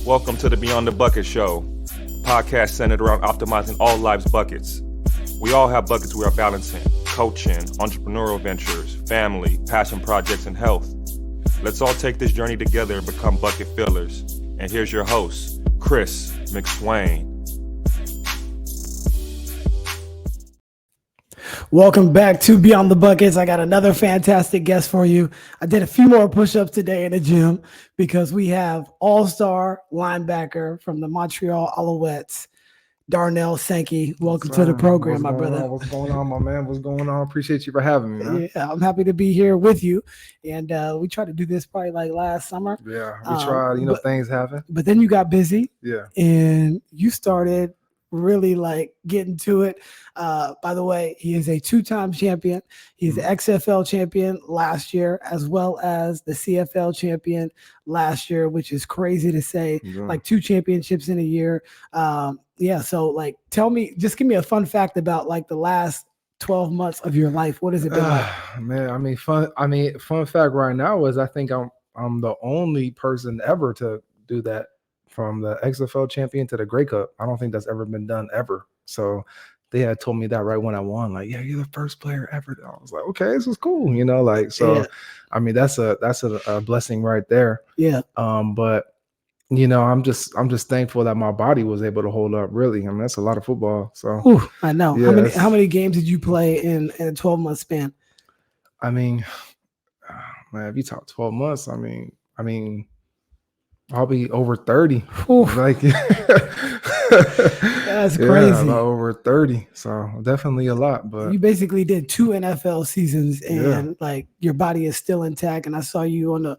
Welcome to the Beyond the Bucket Show, a podcast centered around optimizing all life's buckets. We all have buckets we are balancing: coaching, entrepreneurial ventures, family, passion projects, and health. Let's all take this journey together and become bucket fillers. And here's your host, Chris McSwain. Welcome back to Beyond the Buckets. I got another fantastic guest for you. I did a few more push-ups today in the gym because we have all-star linebacker from the Montreal Alouettes, Darnell Sankey. Welcome to the program, my brother. What's going on, my man? What's going on? Appreciate you for having me, man. Yeah, I'm happy to be here with you. And we tried to do this probably like last summer. Yeah, we tried. Things happen. But then you got busy. Yeah. And you started really like getting to it. By the way, he is a two-time champion. He's the XFL champion last year, as well as the CFL champion last year, which is crazy to say, like 2 championships in a year. So like, just give me a fun fact about like the last 12 months of your life. What has it been like? Man, fun fact right now is I think I'm the only person ever to do that. From the XFL champion to the Grey Cup. I don't think that's ever been done ever. So they had told me that right when I won, like, yeah, you're the first player ever. I was like, okay, this is cool, Yeah. I mean, that's a blessing right there. Yeah. But I'm just thankful that my body was able to hold up. Really, I mean, that's a lot of football. So I know. Yeah, how many games did you play in a 12-month span? I mean, man, if you talk 12 months, I mean. I'll be over 30. Like, that's crazy. Yeah, over 30. So definitely a lot. But you basically did 2 NFL seasons, and like your body is still intact. And I saw you on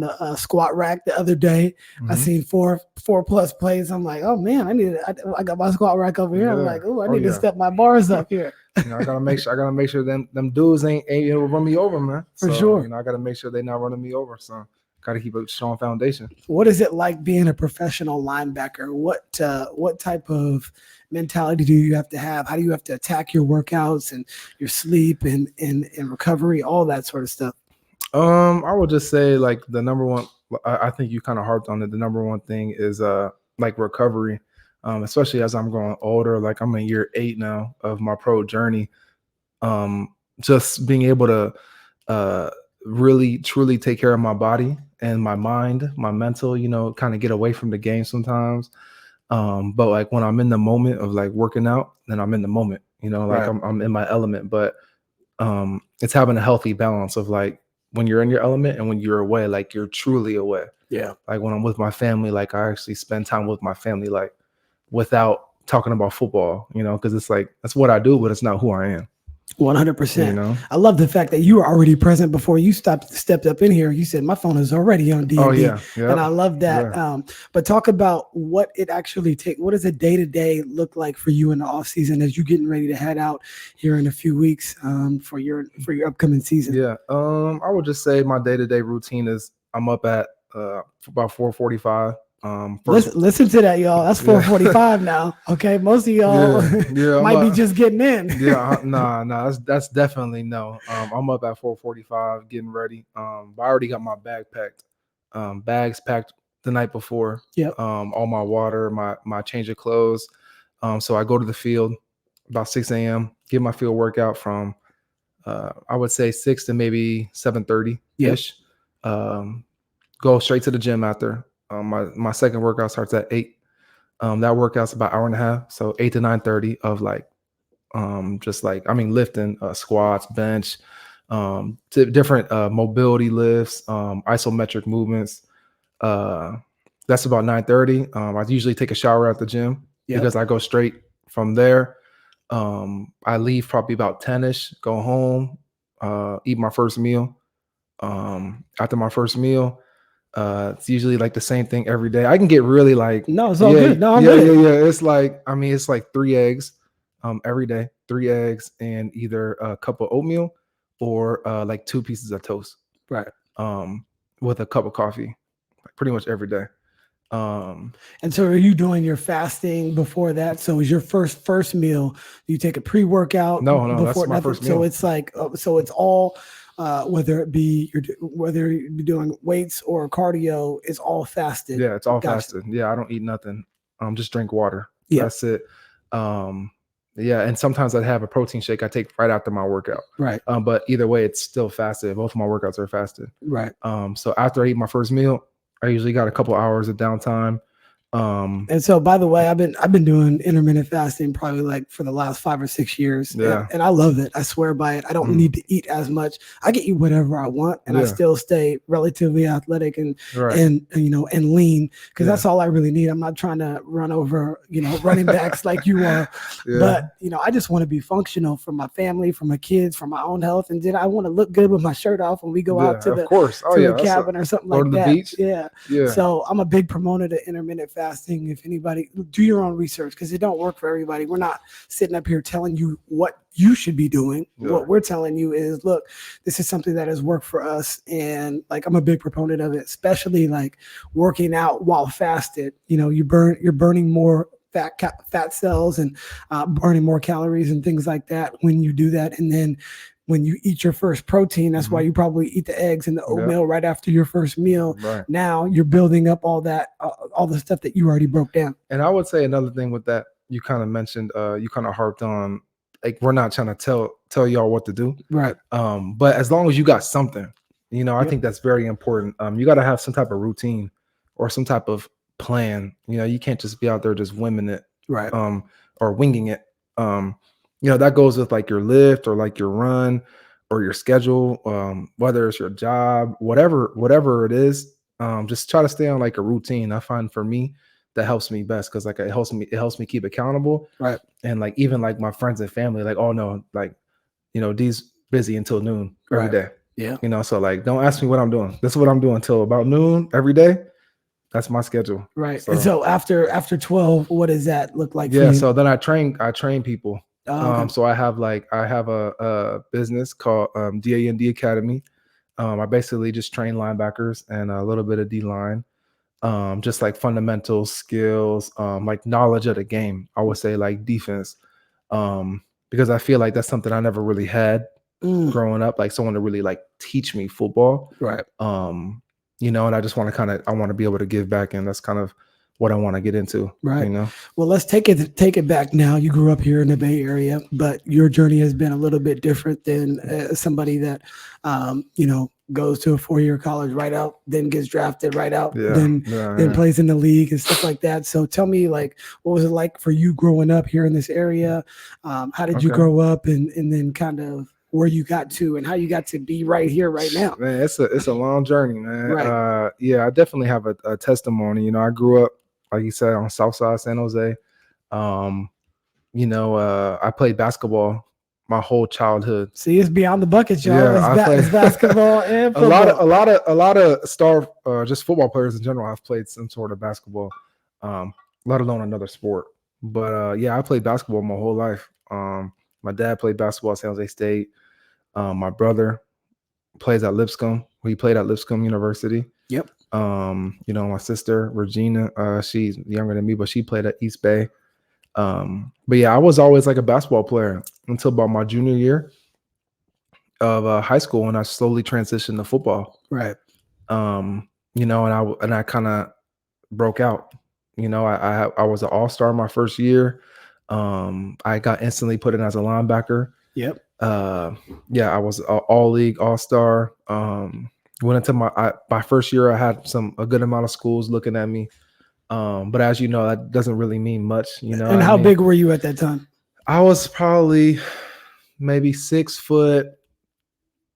the squat rack the other day. I seen four plus plays. I'm like, oh man, I got my squat rack over here. I'm like, I need to step my bars up here. I gotta make sure them dudes ain't able to run me over, man. For sure. I gotta make sure they're not running me over. So. Got to keep a strong foundation. What is it like being a professional linebacker? What type of mentality do you have to have? How do you have to attack your workouts and your sleep and recovery, all that sort of stuff? I would just say like the number one. I think you kind of harped on it. The number one thing is like recovery, especially as I'm growing older. Like I'm in year 8 now of my pro journey. Just being able to really truly take care of my body and my mind, my mental, kind of get away from the game sometimes. But like when I'm in the moment of like working out, then I'm in the moment, like I'm in my element. But it's having a healthy balance of like when you're in your element and when you're away, like you're truly away. Yeah. Like when I'm with my family, like I actually spend time with my family, like without talking about football, because it's like, that's what I do, but it's not who I am. 100%. I love the fact that you were already present before you stepped up in here. You said my phone is already on D&D. Oh yeah. And I love that. Yeah. But talk about what it actually takes. What does a day-to-day look like for you in the off season as you're getting ready to head out here in a few weeks for your upcoming season? Yeah. I would just say my day-to-day routine is I'm up at about 4:45. Listen to that, y'all. That's 4:45 now. Okay, most of y'all might be just getting in. Nah. That's definitely no. I'm up at 4:45, getting ready. But I already got my bag packed. Bags packed the night before. Yep. All my water, my change of clothes. So I go to the field about 6 a.m. Get my field workout from I would say 6 to maybe 7:30 ish. Go straight to the gym after. My second workout starts at 8. That workout's about 1.5 hours, so 8 to 9:30 of like lifting, squats, bench, different mobility lifts, isometric movements. That's about 9:30. I usually take a shower at the gym because I go straight from there. I leave probably about 10ish, go home, eat my first meal. After my first meal, it's usually like the same thing every day. I can get really like, no, it's all good. No, I'm good. Yeah. It's like 3 eggs, every day, 3 eggs and either a cup of oatmeal or like 2 pieces of toast. Right. With a cup of coffee, like pretty much every day. And so are you doing your fasting before that? So is your first meal, do you take a pre-workout? No, that's my first meal. So it's like, so it's all whether it be whether you're doing weights or cardio, is all fasted. Yeah, it's all Gotcha. fasted. Yeah, I don't eat nothing. Just drink water. Yeah. That's it. Yeah, and sometimes I have a protein shake I take right after my workout. Right. But either way, it's still fasted. Both of my workouts are fasted. Right. So after I eat my first meal, I usually got a couple hours of downtime. And so, by the way, I've been doing intermittent fasting probably like for the last 5 or 6 years. Yeah. And I love it. I swear by it. I don't need to eat as much. I can eat whatever I want, and I still stay relatively athletic and and lean, because that's all I really need. I'm not trying to run over running backs like you are, but I just want to be functional for my family, for my kids, for my own health, and then I want to look good with my shirt off when we go out to the cabin or something like that. Beach. Yeah. So I'm a big promoter to intermittent fasting. If anybody, do your own research, because it don't work for everybody. We're not sitting up here telling you what you should be doing. What we're telling you is, look, this is something that has worked for us, and like I'm a big proponent of it, especially like working out while fasted. You're burning more fat cells and burning more calories and things like that when you do that. And then when you eat your first protein, that's why you probably eat the eggs and the oatmeal right after your first meal. Right. Now you're building up all that, all the stuff that you already broke down. And I would say another thing with that, you kind of mentioned, you kind of harped on, like, we're not trying to tell y'all what to do. Right. But as long as you got something, I think that's very important. You got to have some type of routine or some type of plan. You can't just be out there just winging it. Right. Or winging it. That goes with like your lift or like your run or your schedule, whether it's your job, whatever it is. Just try to stay on like a routine. I find for me that helps me best, because like it helps me keep accountable. Right. And like even like my friends and family, like, oh no, like D's busy until noon every day. Yeah. So like don't ask me what I'm doing. This is what I'm doing until about noon every day. That's my schedule. Right. So, and so after 12, what does that look like? Yeah. So then I train people. Okay. So I have a business called DAND Academy. I basically just train linebackers and a little bit of D-line, just like fundamental skills, like knowledge of the game. I would say like defense, because I feel like that's something I never really had growing up, like someone to really like teach me football. Right. And I just want to be able to give back, and that's kind of what I want to get into. Right. Well, let's take it back now. You grew up here in the Bay Area, but your journey has been a little bit different than somebody that, goes to a 4-year college right out, then gets drafted right out, then plays in the league and stuff like that. So tell me, like, what was it like for you growing up here in this area? How did you grow up, and then kind of where you got to and how you got to be right here right now? Man, it's a long journey, man. Right. I definitely have a testimony. I grew up, like you said, on Southside San Jose. I played basketball my whole childhood. See, it's beyond the buckets, y'all. Yeah, it's basketball and football. a lot of star just football players in general have played some sort of basketball, let alone another sport. But I played basketball my whole life. My dad played basketball at San Jose State. My brother plays at Lipscomb. He played at Lipscomb University. Yep. My sister Regina, she's younger than me, but she played at East Bay. But I was always like a basketball player until about my junior year of high school, when I slowly transitioned to football. Right. And I kind of broke out. I was an all-star my first year. I got instantly put in as a linebacker. Yep. I was all league, all-star. Went into my first year, I had a good amount of schools looking at me. But as you know, that doesn't really mean much, And how big were you at that time? I was probably maybe 6 foot,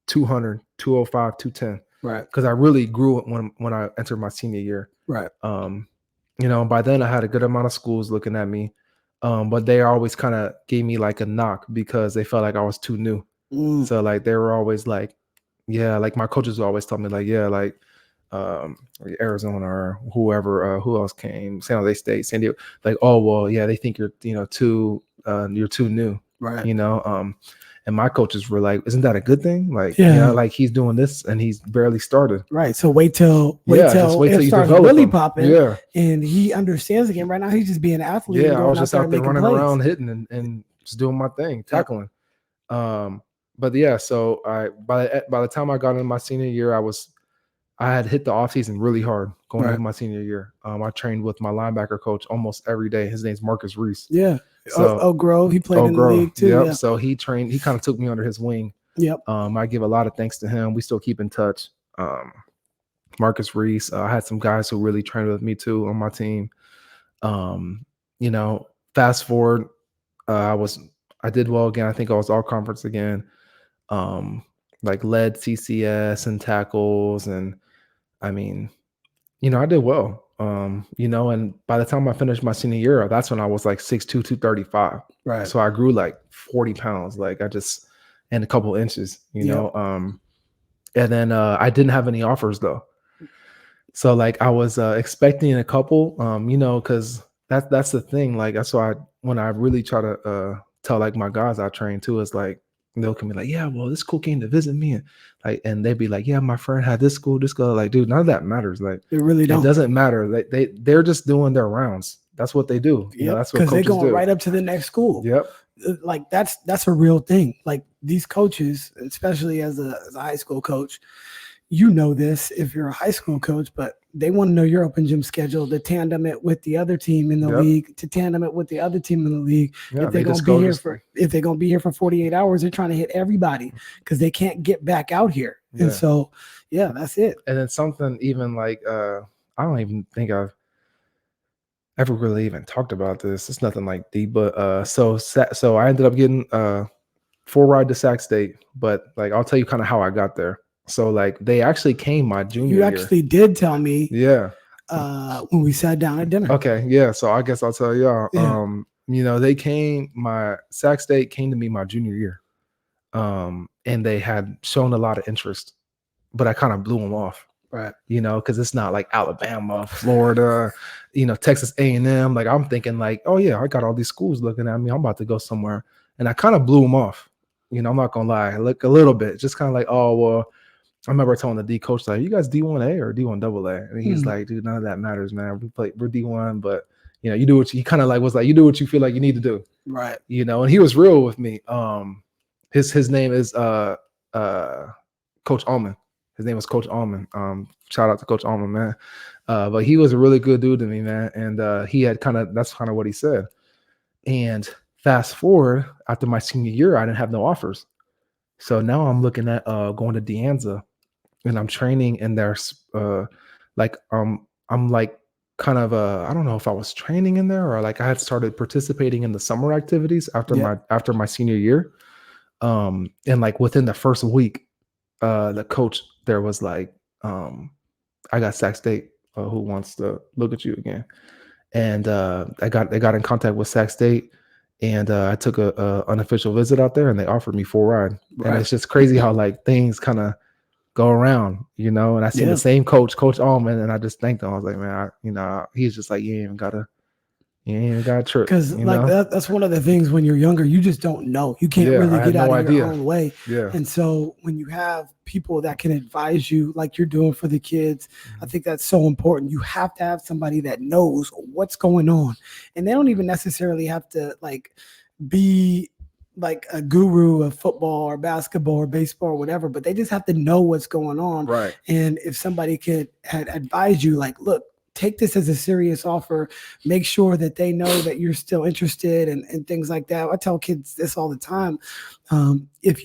200, 205, 210. Right. Because I really grew when I entered my senior year. Right. By then I had a good amount of schools looking at me. But they always kind of gave me like a knock because they felt like I was too new. So like they were always like, like my coaches would always tell me like, Arizona or whoever, who else came, San Jose State, San Diego, like, oh well, they think you're too new, right? And my coaches were like, isn't that a good thing? Like, like he's doing this and he's barely started. Right. So wait till it starts really popping. And he understands the game. Right now he's just being an athlete. I was just out there running around, hitting and just doing my thing, tackling. but yeah, so by the time I got into my senior year, I had hit the offseason really hard going Right. into my senior year. I trained with my linebacker coach almost every day. His name's Marcus Reese. Yeah. So Oak Grove, he played in the Grove, league too. yep. Yeah. So he kind of took me under his wing. Yep. I give a lot of thanks to him. We still keep in touch. Marcus Reese. I had some guys who really trained with me too on my team. You know, fast forward, I did well again. I think I was all conference again. Like led CCS and tackles, and I mean, you know, I did well. You know, and by the time I finished my senior year, that's when I was like 6'2", 235. Right. So I grew like 40 pounds, like and a couple inches, you know. And then I didn't have any offers though. So like I was expecting a couple, you know, because that's the thing. Like that's why when I really try to tell like my guys I train too, is like they'll come be like, yeah, well, this school came to visit me, and they'd be like, yeah, my friend had this school. Like, dude, none of that matters. Like, it really don't. It doesn't matter. Like they're just doing their rounds. That's what they do. Yeah, that's what because they're coaches going do. right up to the next school. Yep. Like that's a real thing. Like these coaches, especially as a high school coach, you know this if you're a high school coach, but they want to know your open gym schedule to tandem it with the other team in the league, to tandem it with the other team in the league. Yeah, if they're going to be here for 48 hours, they're trying to hit everybody because they can't get back out here. Yeah. And so, yeah, that's it. And then something even like I don't even think I've ever really even talked about this. It's nothing like deep, but so I ended up getting full ride to Sac State, but like I'll tell you kind of how I got there. So like they actually came my junior year. You actually did tell me. Yeah. When we sat down at dinner. Okay. Yeah. So I guess I'll tell y'all. Yeah. You know, my Sac State came to me my junior year. And they had shown a lot of interest, but I kind of blew them off. Right. You know, because it's not like Alabama, Florida, you know, Texas A&M. Like I'm thinking like, oh yeah, I got all these schools looking at me. I'm about to go somewhere. And I kind of blew them off. You know, I'm not going to lie. Like a little bit, just kind of like, oh, well, I remember telling the D coach, like, you guys D1A or D1 AA? And he's like, dude, none of that matters, man. We're D1, but you know, you do what you kind of like was like, you do what you feel like you need to do. Right. You know, and he was real with me. His name is Coach Allman. His name was Coach Allman. Shout out to Coach Allman, man. But he was a really good dude to me, man. And he had that's kind of what he said. And fast forward, after my senior year, I didn't have no offers. So now I'm looking at going to De Anza, and I'm training in there. I'm like kind of I don't know if I was training in there or like I had started participating in the summer activities after my senior year. And like within the first week, the coach there was like, I got Sac State who wants to look at you again. And they got in contact with Sac State. And I took a unofficial visit out there, and they offered me full ride. Right. And it's just crazy how like things kind of go around, you know. And I seen the same coach, Coach Allman, and I just thanked him. I was like, man, he's just like, you ain't even got a trip. Because like that's one of the things when you're younger, you just don't know. You can't really get out of your own way. Yeah. And so when you have people that can advise you, like you're doing for the kids, I think that's so important. You have to have somebody that knows what's going on, and they don't even necessarily have to like be like a guru of football or basketball or baseball or whatever, but they just have to know what's going on. Right. And if somebody could advise you, like, look, take this as a serious offer, make sure that they know that you're still interested and things like that. I tell kids this all the time. If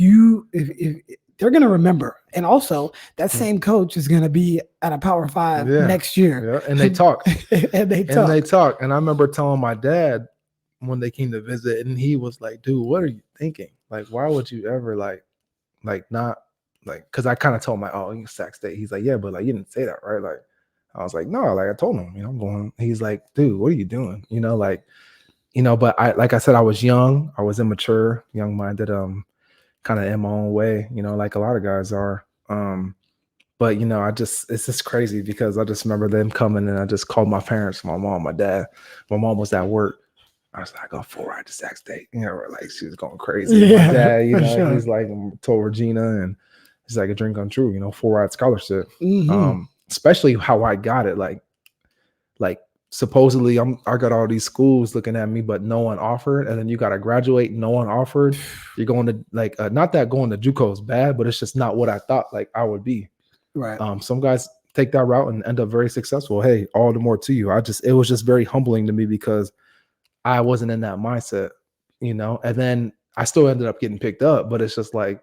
they're going to remember, and also that same coach is going to be at a Power 5 next year. Yeah. And they talk. And they talk. And I remember telling my dad when they came to visit, and he was like, dude, what are you thinking? Like, why would you ever like not like, cause I kind of told him like, oh, you Sac State. He's like, yeah, but like, you didn't say that, right? Like, I was like, no, like I told him, you know, I'm going. He's like, dude, what are you doing? You know, like, you know, but like I said, I was young, I was immature, young-minded, kind of in my own way, you know, like a lot of guys are. But you know, it's just crazy because I just remember them coming, and I just called my parents, my mom, my dad. My mom was at work. I was like, I got full ride to Sac State. You know, like she was going crazy. Yeah, my dad, you know, sure. He's like, told Regina, and it's like a dream come true, you know, full ride scholarship. Mm-hmm. Especially how I got it, like supposedly I got all these schools looking at me, but no one offered. And then you got to graduate, no one offered. You're going to like, not that going to JUCO is bad, but it's just not what I thought like I would be. Right. Some guys take that route and end up very successful. Hey, all the more to you. It was just very humbling to me because I wasn't in that mindset, you know, and then I still ended up getting picked up, but it's just like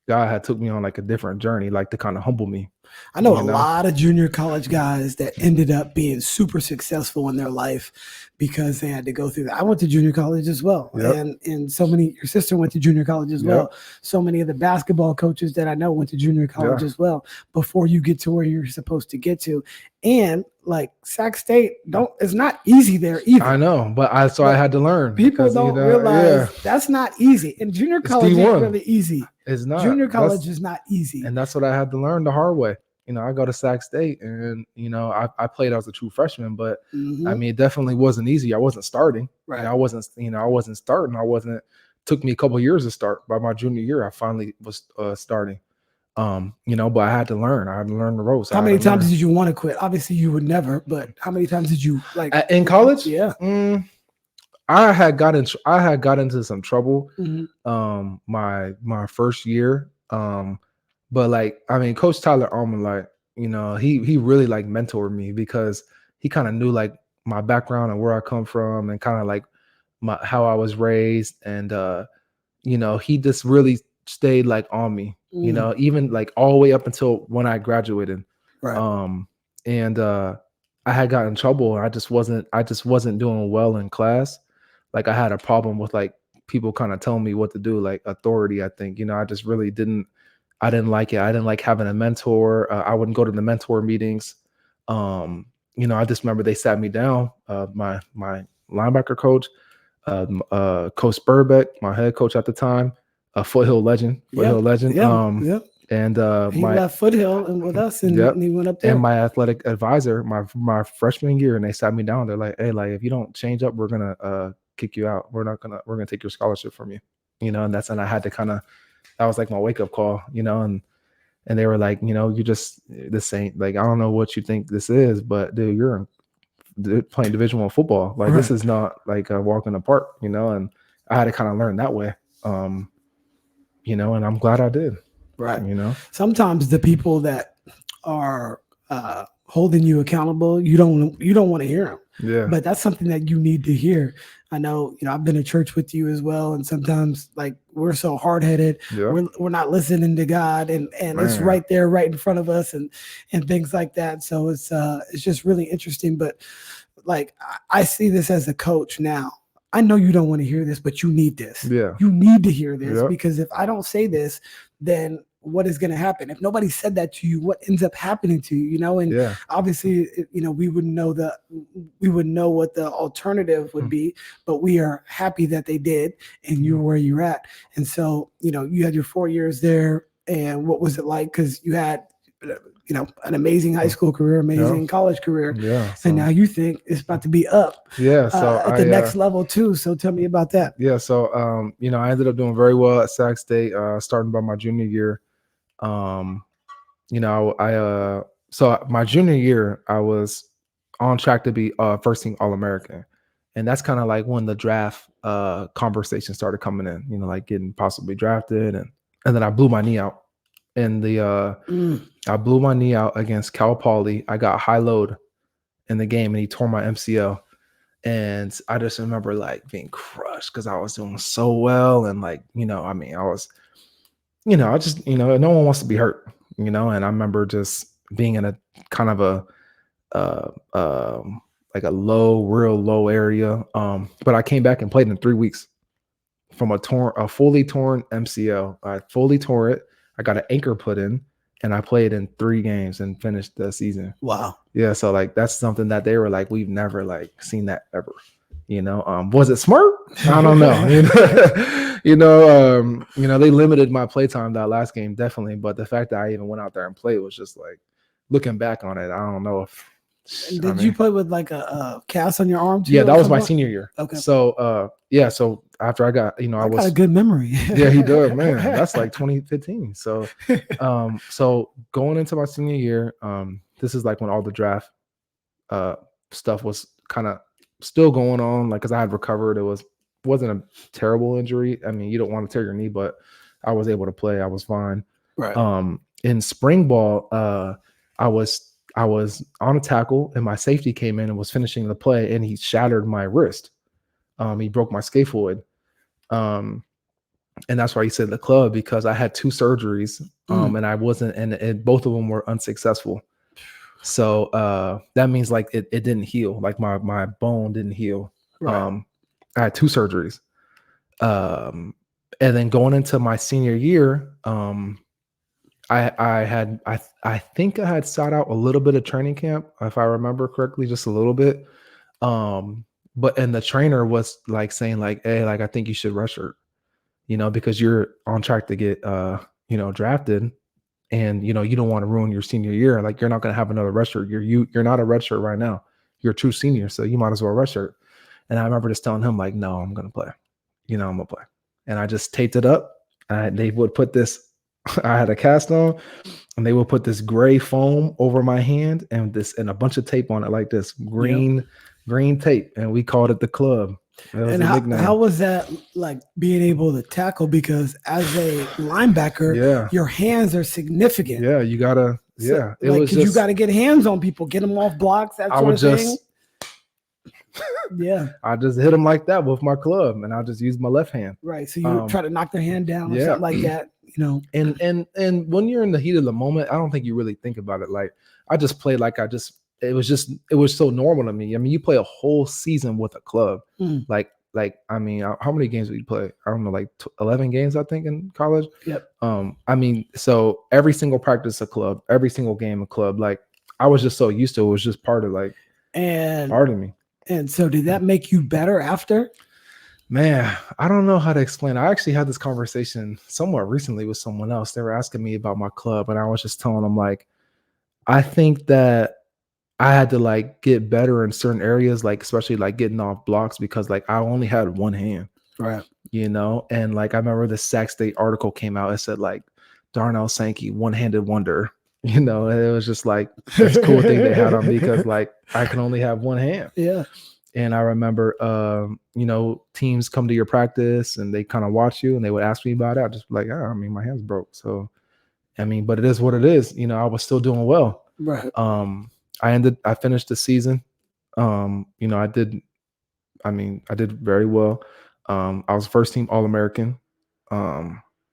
God had took me on like a different journey, like to kind of humble me. I know a lot of junior college guys that ended up being super successful in their life because they had to go through that. I went to junior college as well. Yep. And so many, your sister went to junior college as well. So many of the basketball coaches that I know went to junior college as well before you get to where you're supposed to get to. And like Sac State, it's not easy there either. I know, but I had to learn. People don't realize that's not easy. And junior college ain't really easy. It's not. Junior college is not easy. And that's what I had to learn the hard way. You know, I go to Sac State and, you know, I played as a true freshman, but I mean, it definitely wasn't easy. I wasn't starting. Right. And I wasn't starting. Took me a couple of years to start. By my junior year, I finally was starting. You know, but I had to learn. I had to learn the ropes. How many times did you want to quit? Obviously, you would never, but how many times did you like in college? Yeah. I had got into some trouble my first year. But like, I mean, Coach Tyler Ullman, like, you know, he really like mentored me because he kind of knew like my background and where I come from and kind of like how I was raised. And you know, he just really stayed like on me, you know, even like all the way up until when I graduated. Right. And I had gotten in trouble. I just wasn't doing well in class. Like I had a problem with like people kind of telling me what to do, like authority, I think, you know, I just really didn't like it. I didn't like having a mentor. I wouldn't go to the mentor meetings. You know, I just remember they sat me down, my linebacker coach, Coach Burbeck, my head coach at the time, a Foothill legend. And he left Foothill and with us, and he went up there. And my athletic advisor, my freshman year, and they sat me down. They're like, "Hey, like if you don't change up, we're gonna kick you out. We're gonna take your scholarship from you." You know, and I had to kind of. That was like my wake up call, you know, and they were like, you know, this ain't like, I don't know what you think this is, but dude, you're playing Division I football. Like this is not like a walk in the park, you know, and I had to kind of learn that way, you know, and I'm glad I did. Right. You know, sometimes the people that are holding you accountable, you don't want to hear them. Yeah. But that's something that you need to hear. I know, you know, I've been to church with you as well. And sometimes like we're so hard headed, we're not listening to God and it's right there, right in front of us and things like that. So it's just really interesting. But like, I see this as a coach now. I know you don't want to hear this, but you need this. Yeah. You need to hear this because if I don't say this, then what is going to happen? If nobody said that to you, what ends up happening to you, you know? And obviously, you know, we wouldn't know what the alternative would be, but we are happy that they did and you're where you're at. And so, you know, you had your 4 years there, and what was it like? Because you had, you know, an amazing high school career, amazing college career. Yeah. So, and now you think it's about to be up at the next level too. So tell me about that. Yeah. So, you know, I ended up doing very well at Sac State, starting by my junior year. You know, so my junior year, I was on track to be first team All-American. And that's kind of like when the draft conversation started coming in, you know, like getting possibly drafted. And then I blew my knee out. And I blew my knee out against Cal Poly. I got high load in the game and he tore my MCL. And I just remember like being crushed because I was doing so well. And like, you know, I mean, I was, you know, I just, you know, no one wants to be hurt, you know, and I remember just being in a kind of like a real low area. But I came back and played in 3 weeks from a fully torn MCL. I fully tore it. I got an anchor put in and I played in 3 games and finished the season. Wow. Yeah. So like, that's something that they were like, we've never like seen that ever, you know. Was it smart? I don't know. You know, they limited my play time that last game, definitely. But the fact that I even went out there and played was just like, looking back on it, I don't know if. Did you play with like a cast on your arm too? Yeah, that was my senior year. Okay. So, so after I got, you know, I got a good memory. Yeah, he does, man. That's like 2015. So, so going into my senior year, this is like when all the draft stuff was kind of still going on, like because I had recovered. Wasn't a terrible injury. I mean, you don't want to tear your knee, but I was able to play. I was fine. Right. In spring ball, I was on a tackle and my safety came in and was finishing the play and he shattered my wrist. He broke my scaphoid. And that's why he said the club, because I had 2 surgeries and I wasn't, and both of them were unsuccessful. So that means like it didn't heal. Like my bone didn't heal. Right. I had 2 surgeries. And then going into my senior year, I think I had sat out a little bit of training camp, if I remember correctly, just a little bit. But the trainer was like saying like, hey, like I think you should redshirt, because you're on track to get drafted, and you don't want to ruin your senior year. Like you're not going to have another redshirt. You're not a redshirt right now. You're a true senior, so you might as well redshirt. And I remember just telling him like, no, I'm going to play. I'm going to play. And I just taped it up. They would put this. I had a cast on, and they would put this gray foam over my hand and a bunch of tape on it, like this green tape, and we called it the club. And how was that like being able to tackle? Because as a linebacker, your hands are significant. Yeah, you gotta. Yeah, so, you got to get hands on people, get them off blocks. That sort of thing. Yeah, I just hit them like that with my club, and I just use my left hand. Right. So you try to knock their hand down or something like that. And when you're in the heat of the moment, I don't think you really think about it. Like I just played like it was so normal to me. I mean, you play a whole season with a club. Like I mean, how many games did you play? I don't know, like 11 games I think in college. Yep. I mean, so every single practice a club, every single game a club. Like I was just so used to it. It was just part of me. And so did that make you better after? Man, I don't know how to explain. I actually had this conversation somewhat recently with someone else. They were asking me about my club, and I was just telling them like, I think that I had to like get better in certain areas, like especially like getting off blocks, because like I only had one hand, right? And like I remember the Sac State article came out. It said like Darnell Sankey, one-handed wonder. And it was just like this cool thing they had on me because like I can only have one hand. Yeah. And I remember, teams come to your practice and they kind of watch you and they would ask me about it. I'd just be like, I mean, my hand's broke. So, I mean, but it is what it is. I was still doing well. Right. I finished the season. I did very well. I was first team All-American,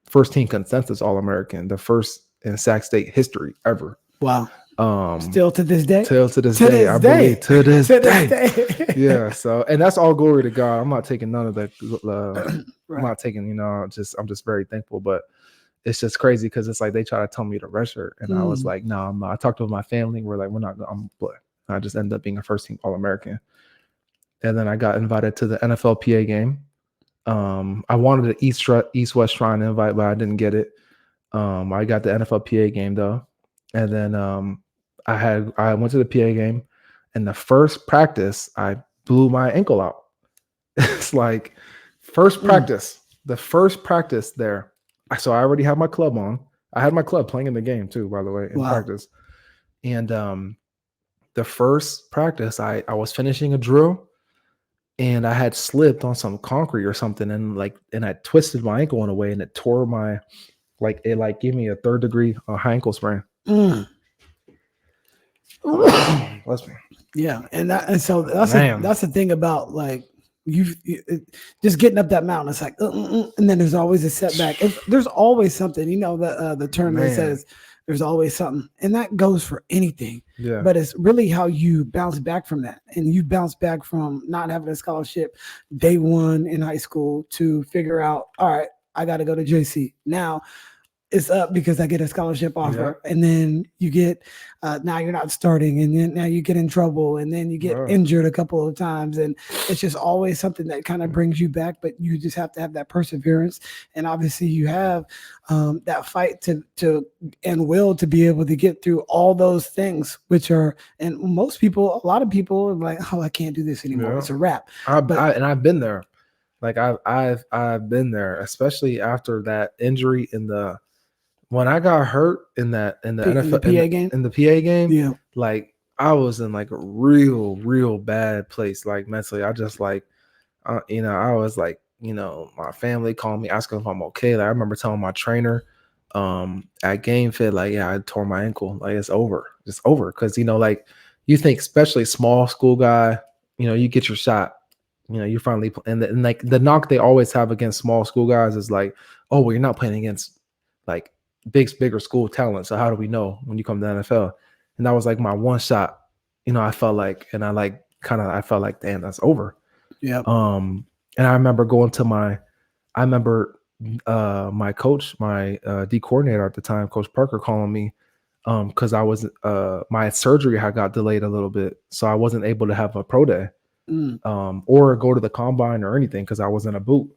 first team consensus All-American, the first in Sac State history ever. Wow. Still to this day? To this day, I believe. To this day. Yeah. So, and that's all glory to God. I'm not taking none of that. Right. I'm not taking, I'm just very thankful. But it's just crazy because it's like they try to tell me to redshirt, and I was like, no, I'm not. I talked to my family. We're like, we're not. I'm gonna play. I just ended up being a first team All-American, and then I got invited to the NFLPA game. I wanted an East-West Shrine invite, but I didn't get it. I got the NFLPA game though, and then I went to the PA game, and the first practice I blew my ankle out. It's like the first practice there. So I already had my club on. I had my club playing in the game too, by the way, in practice. And the first practice, I was finishing a drill, and I had slipped on some concrete or something, and I twisted my ankle in a way, and it tore my it gave me a 3rd degree high ankle sprain. Bless me. Yeah, and so that's the thing about like you just getting up that mountain. It's like, and then there's always a setback. There's always something. The term that says there's always something, and that goes for anything. Yeah. But it's really how you bounce back from that, and you bounce back from not having a scholarship day one in high school to figure out, all right, I got to go to JC now. It's up because I get a scholarship offer, and then you get now you're not starting, and then now you get in trouble, and then you get injured a couple of times, and it's just always something that kind of brings you back. But you just have to have that perseverance, and obviously you have that fight to and will to be able to get through all those things, which are, and a lot of people are like, oh, I can't do this anymore. It's a wrap. I've been there, like I've been there, especially after that injury when I got hurt in the NFL PA game? In the PA game, yeah, like I was in like a real bad place, like mentally. I just like, I was like, my family called me asking if I'm okay. Like I remember telling my trainer, at Game Fit, like, yeah, I tore my ankle. Like it's over, it's over. Because like you think, especially small school guy, you get your shot. You finally, and like the knock they always have against small school guys is like, oh, well, you're not playing against like bigger school talent. So how do we know when you come to the NFL? And that was like my one shot. I felt like, and I felt like, damn, that's over. Yeah. And I remember my coach, my D coordinator at the time, Coach Parker, calling me because I was my surgery had got delayed a little bit, so I wasn't able to have a pro day or go to the combine or anything because I was in a boot.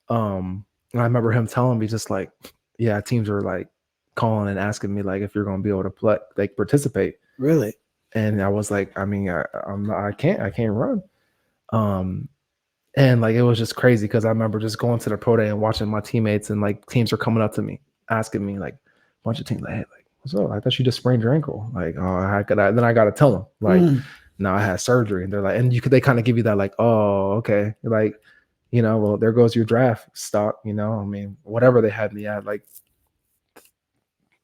And I remember him telling me just like, yeah, teams are like calling and asking me like if you're going to be able to play, like participate. Really? And I was like, I mean, I can't run. And like it was just crazy because I remember just going to the pro day and watching my teammates and like teams are coming up to me asking me like a bunch of teams like, hey, like what's up? I thought you just sprained your ankle. Like, oh, then I got to tell them like, no, I had surgery. And they're like, and they kind of give you that like, oh, okay, like, well, there goes your draft stock. I mean, whatever they had me at, like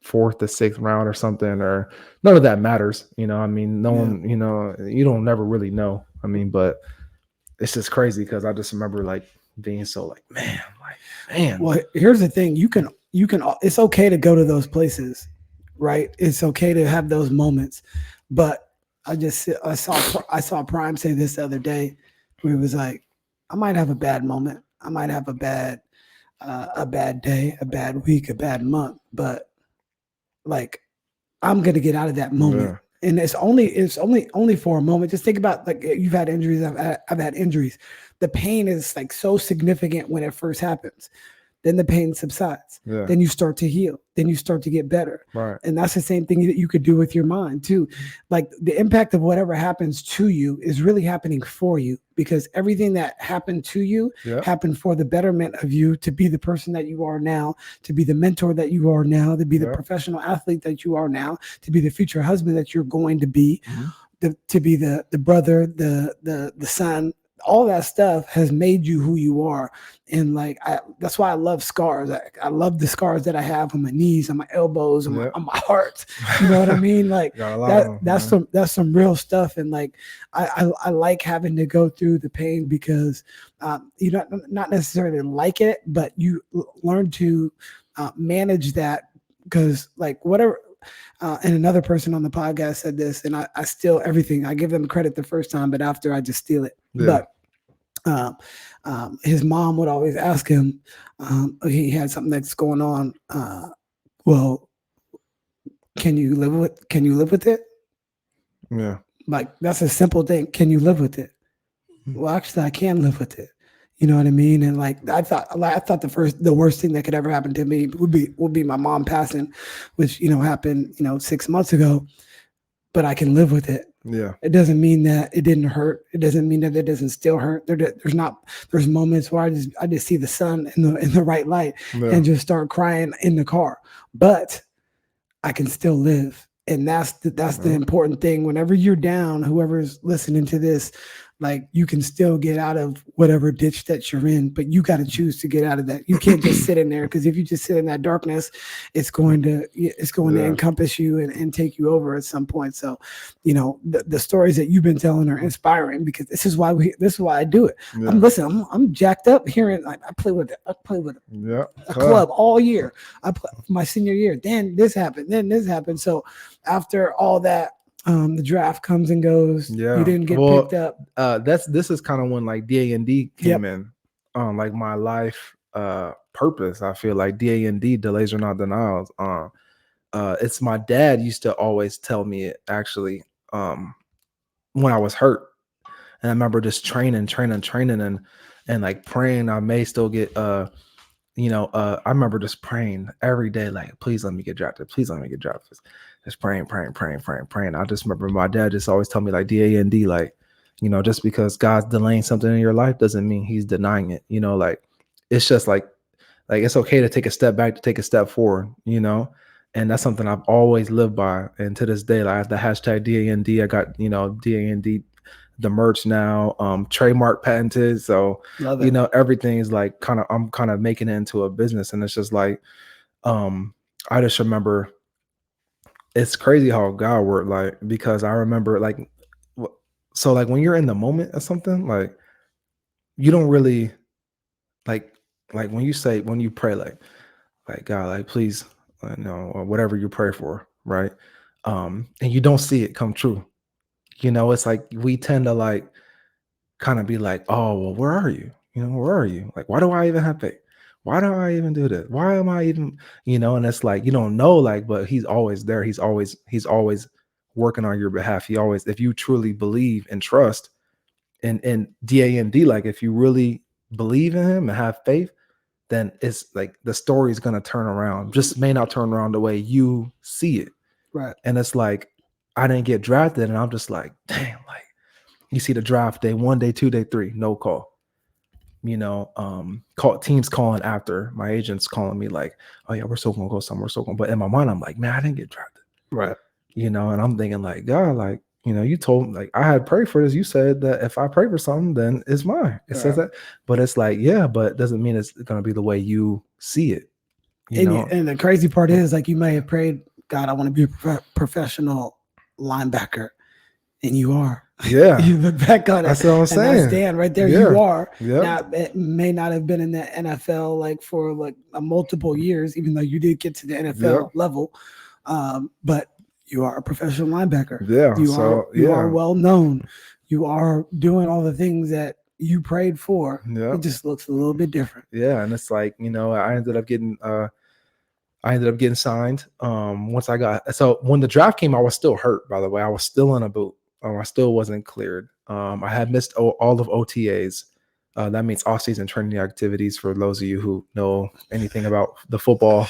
4th to 6th round or something, or none of that matters. I mean, no one, you don't never really know. I mean, but it's just crazy because I just remember like being so like, man. Well, here's the thing: you can. It's okay to go to those places, right? It's okay to have those moments. But I saw Prime say this the other day, where he was like, I might have a bad moment, I might have a bad day, a bad week, a bad month, but like I'm gonna get out of that moment. Yeah. And it's only for a moment. Just think about like you've had injuries. I've had injuries. The pain is like so significant when it first happens. Then the pain subsides. Yeah. Then you start to heal. Then you start to get better. Right. And that's the same thing that you could do with your mind too. Like the impact of whatever happens to you is really happening for you because everything that happened to you happened for the betterment of you to be the person that you are now, to be the mentor that you are now, to be the professional athlete that you are now, to be the future husband that you're going to be, to be the brother, the son. All that stuff has made you who you are. And like, that's why I love scars. I love the scars that I have on my knees, on my elbows, on my heart. You know what I mean? Like that's some real stuff. And like, I like having to go through the pain because you don't not necessarily like it, but you learn to manage that because like whatever. And another person on the podcast said this, and I steal everything. I give them credit the first time, but after I just steal it. Yeah. But his mom would always ask him, he had something that's going on. Well, can you live with it? Yeah. Like that's a simple thing. Can you live with it? Well, actually, I can live with it. You know what I mean? And like I thought the worst thing that could ever happen to me would be my mom passing, which happened 6 months ago. But I can live with it. Yeah. It doesn't mean that it didn't hurt. It doesn't mean that it doesn't still hurt. There's moments where I just see the sun in the right light and just start crying in the car. But I can still live. And that's the important thing. Whenever you're down, whoever's listening to this, like you can still get out of whatever ditch that you're in, but you got to choose to get out of that. You can't just sit in there because if you just sit in that darkness, it's going to encompass you and take you over at some point. So, the stories that you've been telling are inspiring because this is why I do it. Yeah. I'm jacked up hearing like I play with a club all year. I play my senior year. Then this happened. So after all that, the draft comes and goes. Yeah, you didn't get picked up. This is kind of when like DA&D came in, like my life purpose. I feel like DA&D, delays are not denials. It's my dad used to always tell me it actually when I was hurt, and I remember just training and like praying. I may still get I remember just praying every day, like, please let me get drafted. Please let me get drafted. Just praying. I just remember my dad just always tell me like DA&D, like, just because God's delaying something in your life doesn't mean he's denying it. Like it's just like it's okay to take a step back to take a step forward, And that's something I've always lived by. And to this day, like the hashtag DAND, I got, DAND, the merch now, trademark patented. So, Love it. everything is like I'm kind of making it into a business. And it's just like, I just remember it's crazy how God worked, like, because I remember like, so like when you're in the moment of something, like you don't really like when you pray, like God, like please, or whatever you pray for, right? And you don't see it come true. It's like we tend to like kind of be like, oh, well, where are you? Where are you? Like, why do I even have faith? Why do I even do this? Why am I even, and it's like you don't know, like, but he's always there. He's always working on your behalf. He always, if you truly believe and trust and DAND, like if you really believe in him and have faith, then it's like the story is gonna turn around. Just may not turn around the way you see it. Right. And it's like I didn't get drafted, and I'm just like, damn, like you see the draft day 1 day, 2 day, 3, no call. Teams calling after, my agent's calling me like, oh yeah, we're still gonna go somewhere, but in my mind, I'm like, man, I didn't get drafted. Right. And I'm thinking like, God, like, you told me, like, I had prayed for this. You said that if I pray for something, then it's mine. It says that, but it's like, yeah, but it doesn't mean it's going to be the way you see it. And the crazy part is, like, you may have prayed, God, I want to be a professional linebacker, and you are. Yeah. You look back on it. That's what I'm saying. Stand right there. Yeah. You are. Yeah. Now, it may not have been in the NFL like for like multiple years, even though you did get to the NFL level. But you are a professional linebacker. Yeah. You are well known. You are doing all the things that you prayed for. Yeah. It just looks a little bit different. Yeah. And it's like, I ended up getting signed. So when the draft came, I was still hurt, by the way. I was still in a boot. I still wasn't cleared. I had missed all of OTAs. That means off-season training activities, for those of you who know anything about the football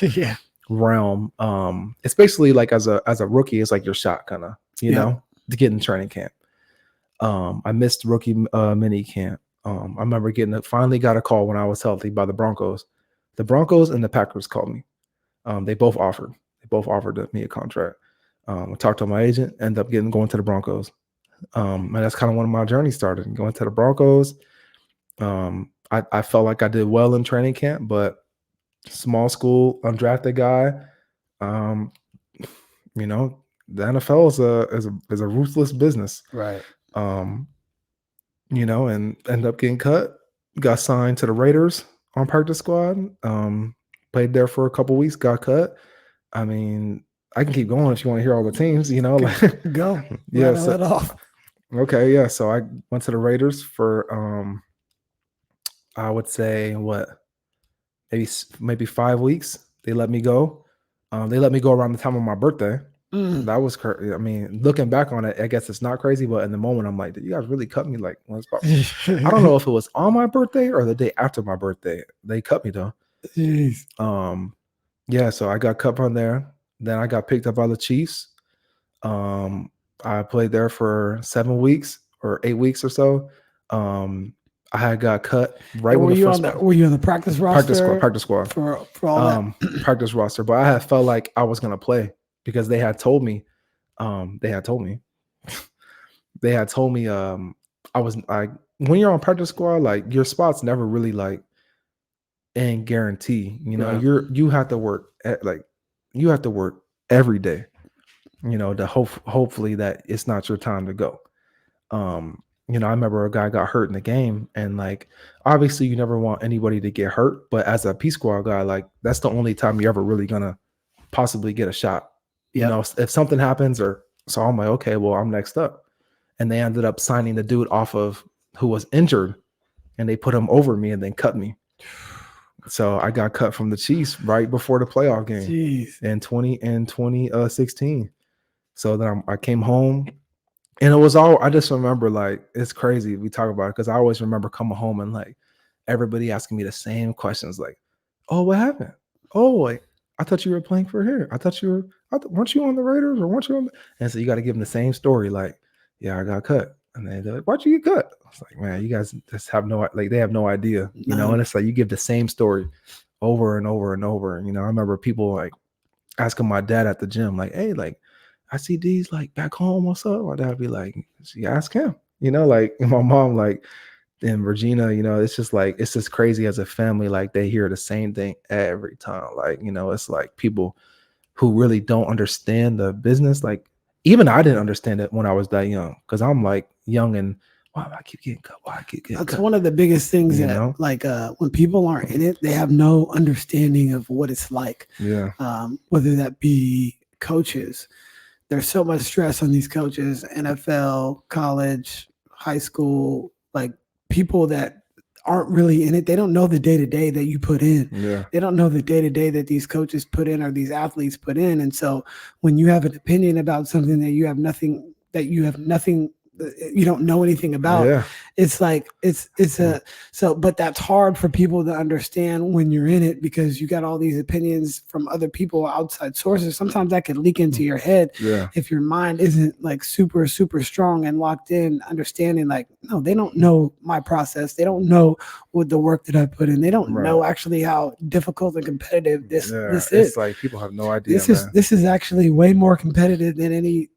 realm. It's basically like as a rookie, it's like your shot kind of, to get in training camp. I missed rookie mini camp. I remember finally got a call when I was healthy by the Broncos. The Broncos and the Packers called me. They both offered me a contract. I talked to my agent, ended up going to the Broncos. And that's kind of when my journey started, going to the Broncos. I felt like I did well in training camp, but small school, undrafted guy. The NFL is a ruthless business. Right. And ended up getting cut, got signed to the Raiders on practice squad. Played there for a couple weeks, got cut. I mean, I can keep going if you want to hear all the teams, like go. Yeah. Let off. Okay. Yeah. So I went to the Raiders for, I would say maybe 5 weeks. They let me go. They let me go around the time of my birthday. That was crazy. I mean, looking back on it, I guess it's not crazy, but in the moment, I'm like, did you guys really cut me? Like, I don't know if it was on my birthday or the day after my birthday. They cut me though. Jeez. Yeah. So I got cut from there. Then I got picked up by the Chiefs. I played there for 7 weeks or 8 weeks or so. I had got cut right when were you on the practice roster? Practice squad for all that? Practice roster. But I had felt like I was gonna play because they had told me when you're on practice squad, like your spot's never really like in guarantee. You have to work you have to work every day, to hopefully that it's not your time to go. I remember a guy got hurt in the game, and like obviously you never want anybody to get hurt, but as a P squad guy, like that's the only time you're ever really gonna possibly get a shot. If something happens, so I'm like, okay, well, I'm next up. And they ended up signing the dude off of who was injured, and they put him over me and then cut me. So I got cut from the Chiefs right before the playoff game in 2016. So then I came home, and it was I just remember, like, it's crazy we talk about it because I always remember coming home and like everybody asking me the same questions, like, oh, what happened? Oh, like, I thought you were playing for here. Weren't you on the Raiders or weren't you on the? And so you got to give them the same story, like, yeah, I got cut. And they're like, why'd you get cut? I was like, man, you guys just have they have no idea, and it's like you give the same story over and over and over. I remember people like asking my dad at the gym, like, hey, like, I see these like back home. What's up? My dad would be like, you ask him, like, and my mom, like, and Regina, it's just like, it's just crazy as a family. Like, they hear the same thing every time. Like, it's like people who really don't understand the business. Like, even I didn't understand it when I was that young, because I'm like young and why do I keep getting cut? Why I keep getting That's cut? one of the biggest things You that, know? like, when people aren't in it, they have no understanding of what it's like. Yeah. Whether that be coaches, there's so much stress on these coaches, NFL, college, high school, like people that aren't really in it. They don't know the day-to-day that you put in. Yeah. They don't know the day-to-day that these coaches put in or these athletes put in. And so when you have an opinion about something that you don't know anything about, Yeah. it's like but that's hard for people to understand when you're in it, because you got all these opinions from other people, outside sources. Sometimes that could leak into your head Yeah. if your mind isn't like super strong and locked in, understanding like, no, they don't know my process, they don't know what the work that I put in, they don't know actually how difficult and competitive this It's is. like people have no idea. This is actually way more competitive than any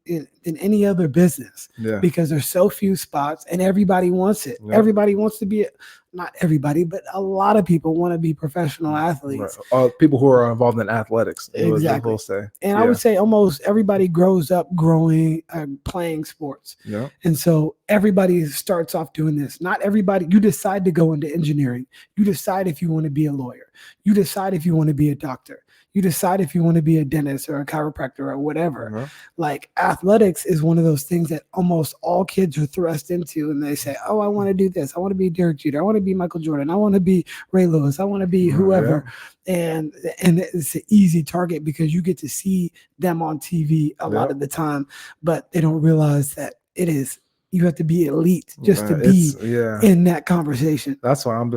other business. Yeah. Because there's so few spots and everybody wants it. Yep. Everybody wants to be, not everybody, but a lot of people want to be professional athletes. People who are involved in athletics. Exactly. Say. And I would say almost everybody grows up playing sports. Yeah. And so everybody starts off doing this. Not everybody, you decide to go into engineering. You decide if you want to be a lawyer. You decide if you want to be a doctor. You decide if you want to be a dentist or a chiropractor or whatever. Uh-huh. Like, athletics is one of those things that almost all kids are thrust into, and they say, oh, I want to do this. I want to be Derek Jeter. I want to be Michael Jordan. I want to be Ray Lewis. I want to be whoever. Yeah. And it's an easy target because you get to see them on TV a lot of the time, but they don't realize that you have to be elite just to be in that conversation. That's why I'm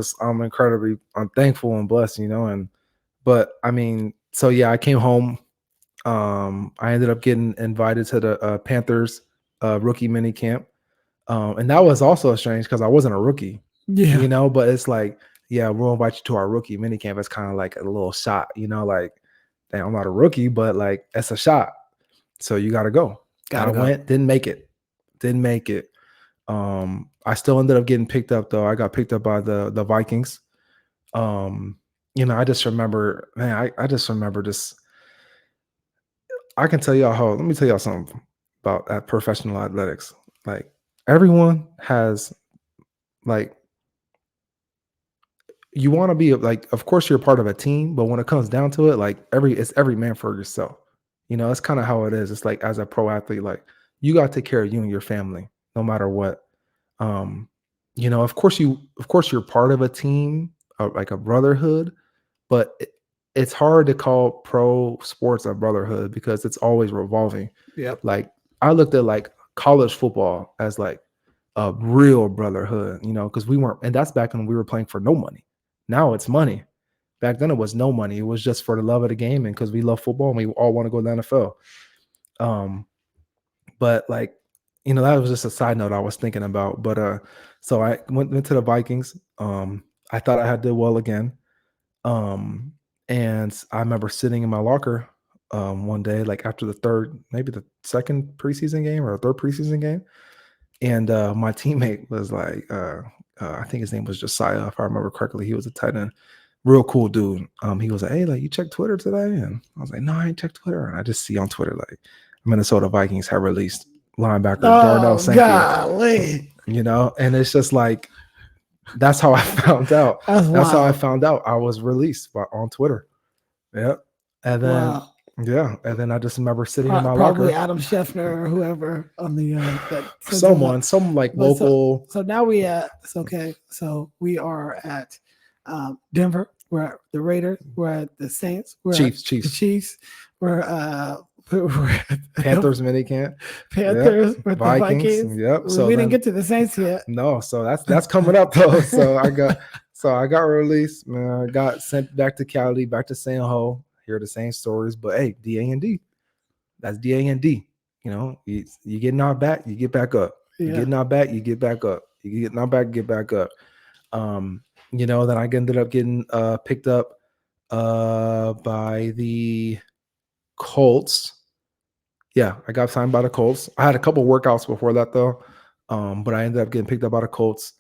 thankful and blessed, but I mean, so yeah, I came home. I ended up getting invited to the Panthers rookie mini camp. And that was also strange because I wasn't a rookie, but it's like, yeah, we'll invite you to our rookie mini camp. It's kind of like a little shot, like, dang, I'm not a rookie, but like, it's a shot. So you got to go. Went, didn't make it. I still ended up getting picked up though. I got picked up by the Vikings. I just remember, man, I just remember this. I can tell y'all let me tell y'all something about professional athletics. Like, everyone has, like, you want to be like, of course you're part of a team, but when it comes down to it, like, it's every man for yourself. It's kind of how it is. It's like, as a pro athlete, like, you got to take care of you and your family, no matter what. Of course you're part of a team, like a brotherhood, but it's hard to call pro sports a brotherhood because it's always revolving. Yeah. Like, I looked at like college football as like a real brotherhood, because we weren't, and that's back when we were playing for no money. Now it's money. Back then it was no money. It was just for the love of the game and because we love football and we all want to go to the NFL. But like, that was just a side note I was thinking about. But so I went to the Vikings. I thought I had did well again. And I remember sitting in my locker one day, like after the second preseason game or third preseason game. And my teammate was like, I think his name was Josiah, if I remember correctly. He was a tight end, real cool dude. He was like, hey, like, you checked Twitter today? And I was like, no, I ain't checked Twitter. And I just see on Twitter, like, Minnesota Vikings have released linebacker Darnell Sankey. Golly. And it's just like, that's how I found out. That's how I found out I was released on Twitter. Yeah. And then, and then I just remember sitting in my locker. Probably Adam Scheffner or whoever on the some like local. So now it's okay. So we are at Denver. We're at the Raiders. We're at the Saints. We're Chiefs. At the Chiefs. We're at Panthers minicamp. Panthers with Vikings. The Vikings. Yep. So we didn't get to the Saints yet. No, so that's coming up though. So I got released. Man, I got sent back to Cali, back to San Ho. Hear the same stories, but hey, DA&D. That's DA&D. You get knocked back, you get back up. You get knocked back, you get back up. You get knocked back, get back up. Then I ended up getting picked up by the Colts. Yeah, I got signed by the Colts. I had a couple workouts before that though, but I ended up getting picked up by the Colts.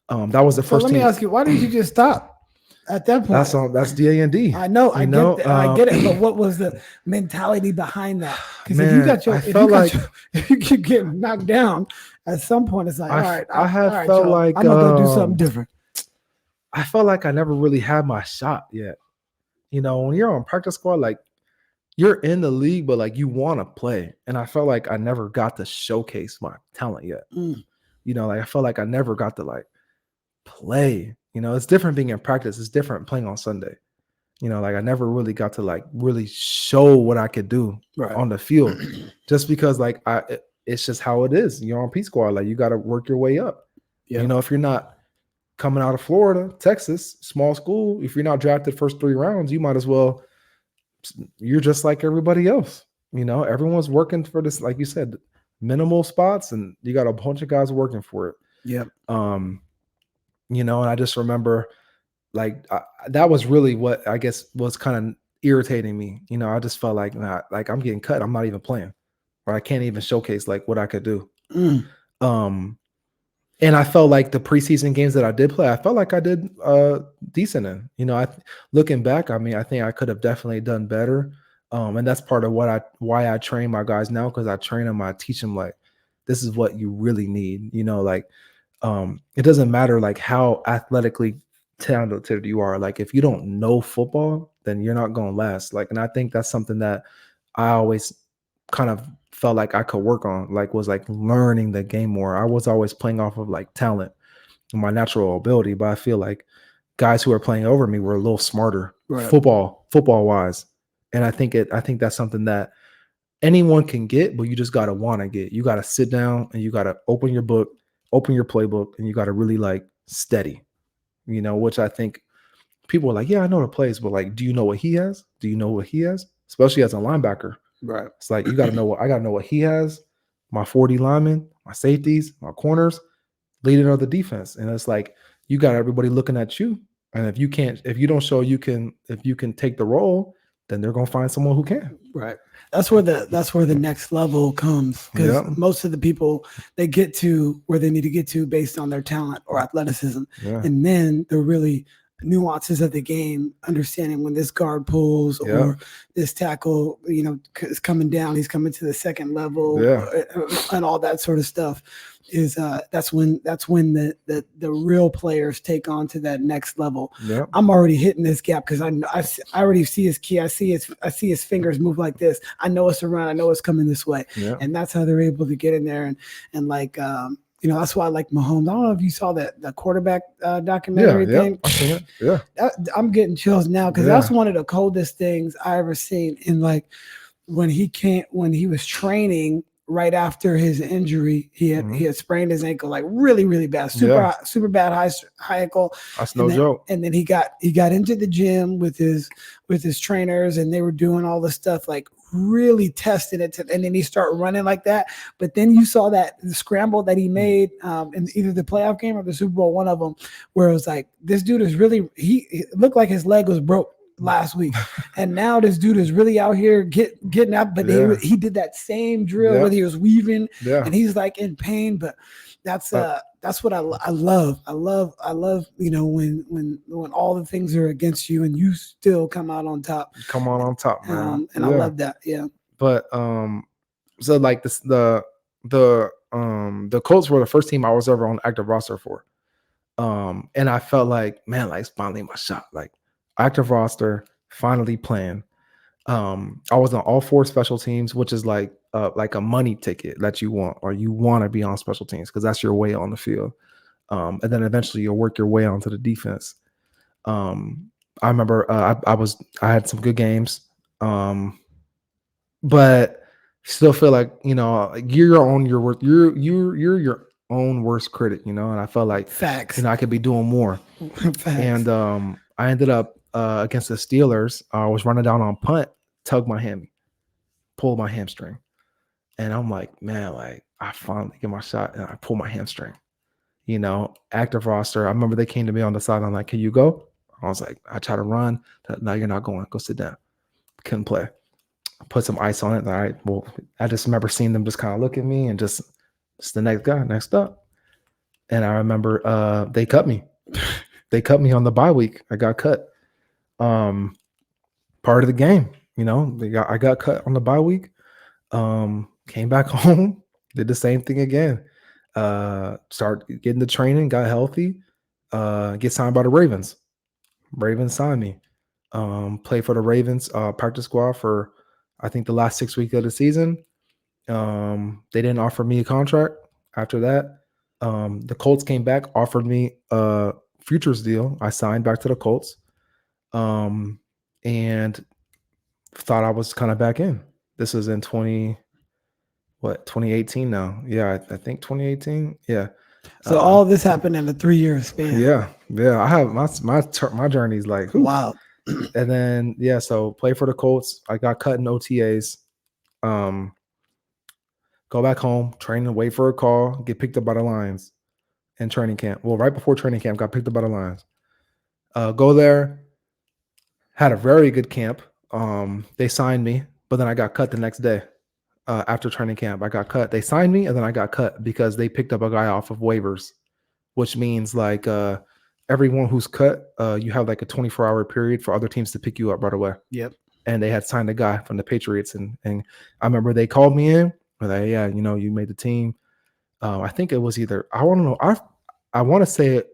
That was the So first let me team. ask you, why did you just stop at that point? That's D-A-N-D. I know, I know, get it, but what was the mentality behind that? Because if you Man, got your, I if you felt got like- your, if you keep getting knocked down, at some point it's like, all right, I had all right, felt y'all, like, I'm gonna go do something different. I felt like I never really had my shot yet. You know, when you're on practice squad, like you're in the league, but like you want to play. And I felt like I never got to showcase my talent yet. Mm. You know, like I felt like I never got to like play. You know, it's different being in practice. It's different playing on Sunday. You know, like I never really got to like really show what I could do Right. on the field, just because like it's just how it is. You're on P squad, like you got to work your way up. Yeah. You know, if you're not coming out of Florida, Texas, small school, if you're not drafted first 3 rounds, you might as well. You're just like everybody else. You know, everyone's working for this, like you said, minimal spots, and you got a bunch of guys working for it. Yep. You know, and I just remember like that was really what I guess was kind of irritating me. You know, I just felt like, nah, like I'm getting cut. I'm not even playing, or I can't even showcase like what I could do. And I felt like the preseason games that I did play, I felt like I did decent in. You know, looking back, I mean, I think I could have definitely done better. And that's part of why I train my guys now, because I train them, I teach them like this is what you really need. You know, like it doesn't matter like how athletically talented you are. Like if you don't know football, then you're not going to last. Like, and I think that's something that I always kind of felt like I could work on, like was like learning the game more. I was always playing off of like talent and my natural ability, but I feel like guys who are playing over me were a little smarter football wise. And I think that's something that anyone can get, but you just got to want to get. You got to sit down and you got to open your book, open your playbook, and you got to really like study, you know, which I think people are like, yeah, I know the plays, but like, do you know what he has? Do you know what he has? Especially as a linebacker. Right. It's like, you got to know I got to know what he has, my 40 linemen, my safeties, my corners, leader of the defense. And it's like, you got everybody looking at you. And if you don't show if you can take the role, then they're going to find someone who can. Right. That's where the next level comes, because most of the people, they get to where they need to get to based on their talent or athleticism. Yeah. And then the really nuances of the game, understanding when this guard pulls or this tackle, you know, is coming down, he's coming to the second level, and all that sort of stuff is that's when the real players take on to that next level. I'm already hitting this gap because I already see his key. I see his fingers move like this. I know it's around. I know it's coming this way, and that's how they're able to get in there and like you know, that's why I like Mahomes. I don't know if you saw the quarterback documentary thing. I've seen it. I'm getting chills now because that's one of the coldest things I ever seen. In like when he was training right after his injury, he had sprained his ankle like really, really bad, super bad high ankle. That's no joke. And then he got into the gym with his trainers, and they were doing all the stuff like really testing it, and then he started running like that. But then you saw that the scramble that he made in either the playoff game or the Super Bowl, one of them, where it was like, this dude is really, he looked like his leg was broke last week, and now this dude is really out here getting up. But he did that same drill where he was weaving, and he's like in pain. But that's what I love. I love, you know, when all the things are against you and you still come out on top. Come on top, man. And I love that. Yeah. But so like this, the Colts were the first team I was ever on active roster for. And I felt like, man, like it's finally my shot. Like active roster, finally playing. I was on all 4 special teams, which is like a money ticket that you want, or you want to be on special teams because that's your way on the field. And then eventually you'll work your way onto the defense. I remember I had some good games, but still feel like, you know, you're your own worst critic, you know. And I felt like facts, you know, I could be doing more. And I ended up against the Steelers. I was running down on punt, pulled my hamstring. And I'm like, man, like I finally get my shot, and I pull my hamstring. You know, active roster. I remember they came to me on the sideline like, can you go? I was like, I try to run. No, you're not going. Go sit down. Couldn't play. put some ice on it. All right, well, I just remember seeing them just kind of look at me and just the next guy, next up. And I remember they cut me. They cut me on the bye week. I got cut. Part of the game, I got cut on the bye week. Came back home, did the same thing again. Start getting the training, got healthy, get signed by the Ravens. Ravens signed me. Play for the Ravens practice squad for I think the last 6 weeks of the season. They didn't offer me a contract after that. The Colts came back, offered me a futures deal. I signed back to the Colts, and thought I was kind of back in. This was in 2018 now. Yeah, I think 2018. Yeah. So all this happened in a 3-year span. Yeah. I have my journey's like wow. And then so play for the Colts. I got cut in OTAs. Go back home, train and wait for a call, get picked up by the Lions in training camp. Well, right before training camp, got picked up by the Lions. Go there, had a very good camp. They signed me, but then I got cut the next day. After training camp, I got cut. They signed me, and then I got cut because they picked up a guy off of waivers, which means like everyone who's cut, you have like a 24-hour period for other teams to pick you up right away. Yep. And they had signed a guy from the Patriots, and I remember they called me in. Like, yeah, you made the team. I think it was either I want to know. I want to say it.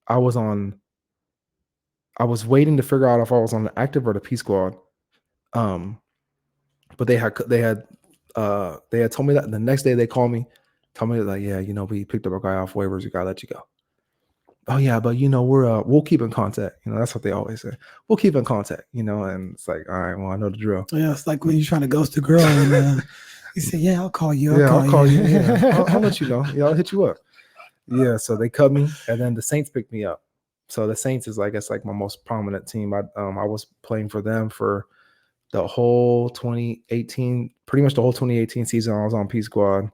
I was waiting to figure out if I was on the active or the P squad. But they had told me that the next day they called me, told me like, yeah, we picked up a guy off waivers. We gotta let you go. Oh yeah, but we'll keep in contact. That's what they always say. We'll keep in contact. And it's like, all right, well, I know the drill. Yeah, it's like when you're trying to ghost a girl and you say, yeah, I'll call you. I'll call you. Yeah, I'll let you know. Yeah, I'll hit you up. Yeah, so they cut me, and then the Saints picked me up. So the Saints is like my most prominent team. I was playing for them for the whole 2018, pretty much the whole 2018 season. I was on P squad.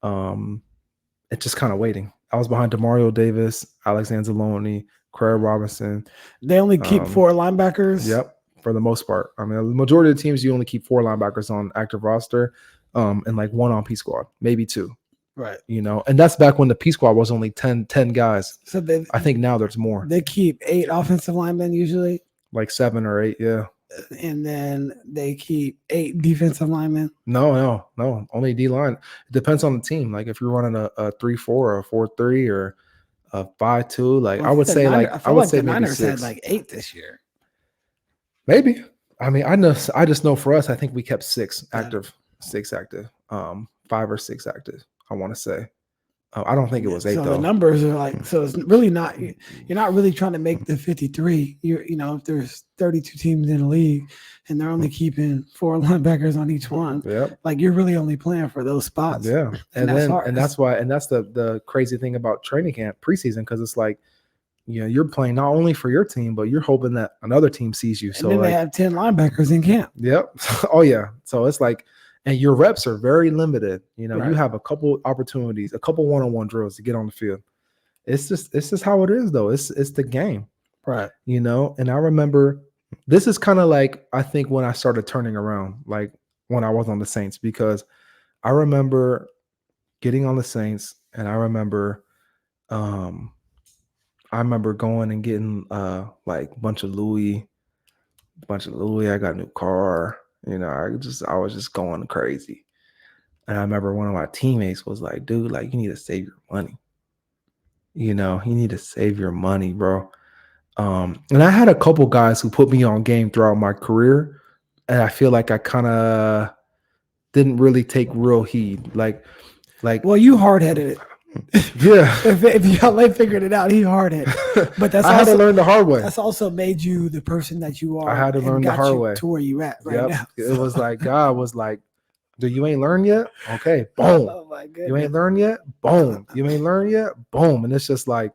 It's just kind of waiting. I was behind Demario Davis, Alex Anzalone, Craig Robinson. They only keep 4 linebackers. Yep, for the most part. I mean, the majority of the teams you only keep 4 linebackers on active roster, and like 1 on P squad, maybe 2. Right. And that's back when the P squad was only 10 guys. So I think now there's more. They keep 8 offensive linemen usually. Like 7 or 8, yeah. And then they keep 8 defensive linemen. No, only D line. It depends on the team. Like if you're running a 3-4 or a 4-3 or a 5-2, like I would say the maybe Niners 6. had like 8 this year. Maybe. I mean, I just know for us, I think we kept 6 active, 6 active, 5 or 6 active. I want to say. I don't think it was 8 so though. The numbers are like, so it's really not, you're not really trying to make the 53. If there's 32 teams in the league and they're only keeping 4 linebackers on each one, like you're really only playing for those spots. Yeah. And that's the crazy thing about training camp preseason, because it's like, you're playing not only for your team, but you're hoping that another team sees you. So then they have 10 linebackers in camp. Yep. Oh yeah. So it's like, and your reps are very limited. Right. You have a couple opportunities, a couple one-on-one drills to get on the field. It's just how it is though. It's the game. Right. And I remember this is kind of like, I think when I started turning around, like when I was on the Saints, because I remember getting on the Saints and I remember going and getting like a bunch of Louis. I got a new car. I was just going crazy. And I remember one of my teammates was like, dude, like you need to save your money. You need to save your money, bro. And I had a couple guys who put me on game throughout my career. And I feel like I kind of didn't really take real heed. Like, well, you hard-headed it. Yeah. if y'all figured it out, he hard-headed. But I had to learn the hard way. That's also made you the person that you are. I had to learn the hard way to where you at right now. It was like God was like, "Do you ain't learned yet? Okay, boom. Oh my goodness. You ain't learned yet? Boom. You ain't learned yet? Boom." And it's just like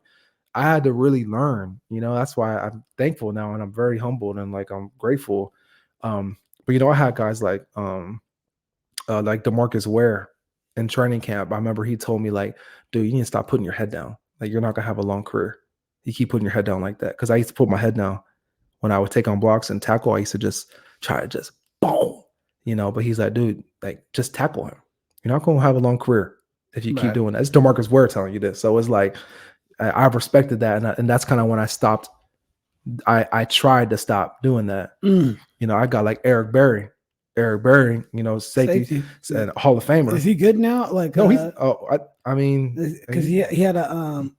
I had to really learn. That's why I'm thankful now, and I'm very humbled and like I'm grateful. But I had guys like DeMarcus Ware in training camp. I remember he told me like, dude, you need to stop putting your head down. Like you're not gonna have a long career. You keep putting your head down like that. Because I used to put my head down when I would take on blocks and tackle. I used to just try to just boom. but he's like, dude, like just tackle him. You're not going to have a long career if you keep Right. doing that. It's DeMarcus Ware telling you this. So it's like, I've respected that. And that's kind of when I stopped. I tried to stop doing that. I got like Eric Berry, safety and Hall of Famer. Is he good now? Like, no, he's, I mean, because he had a,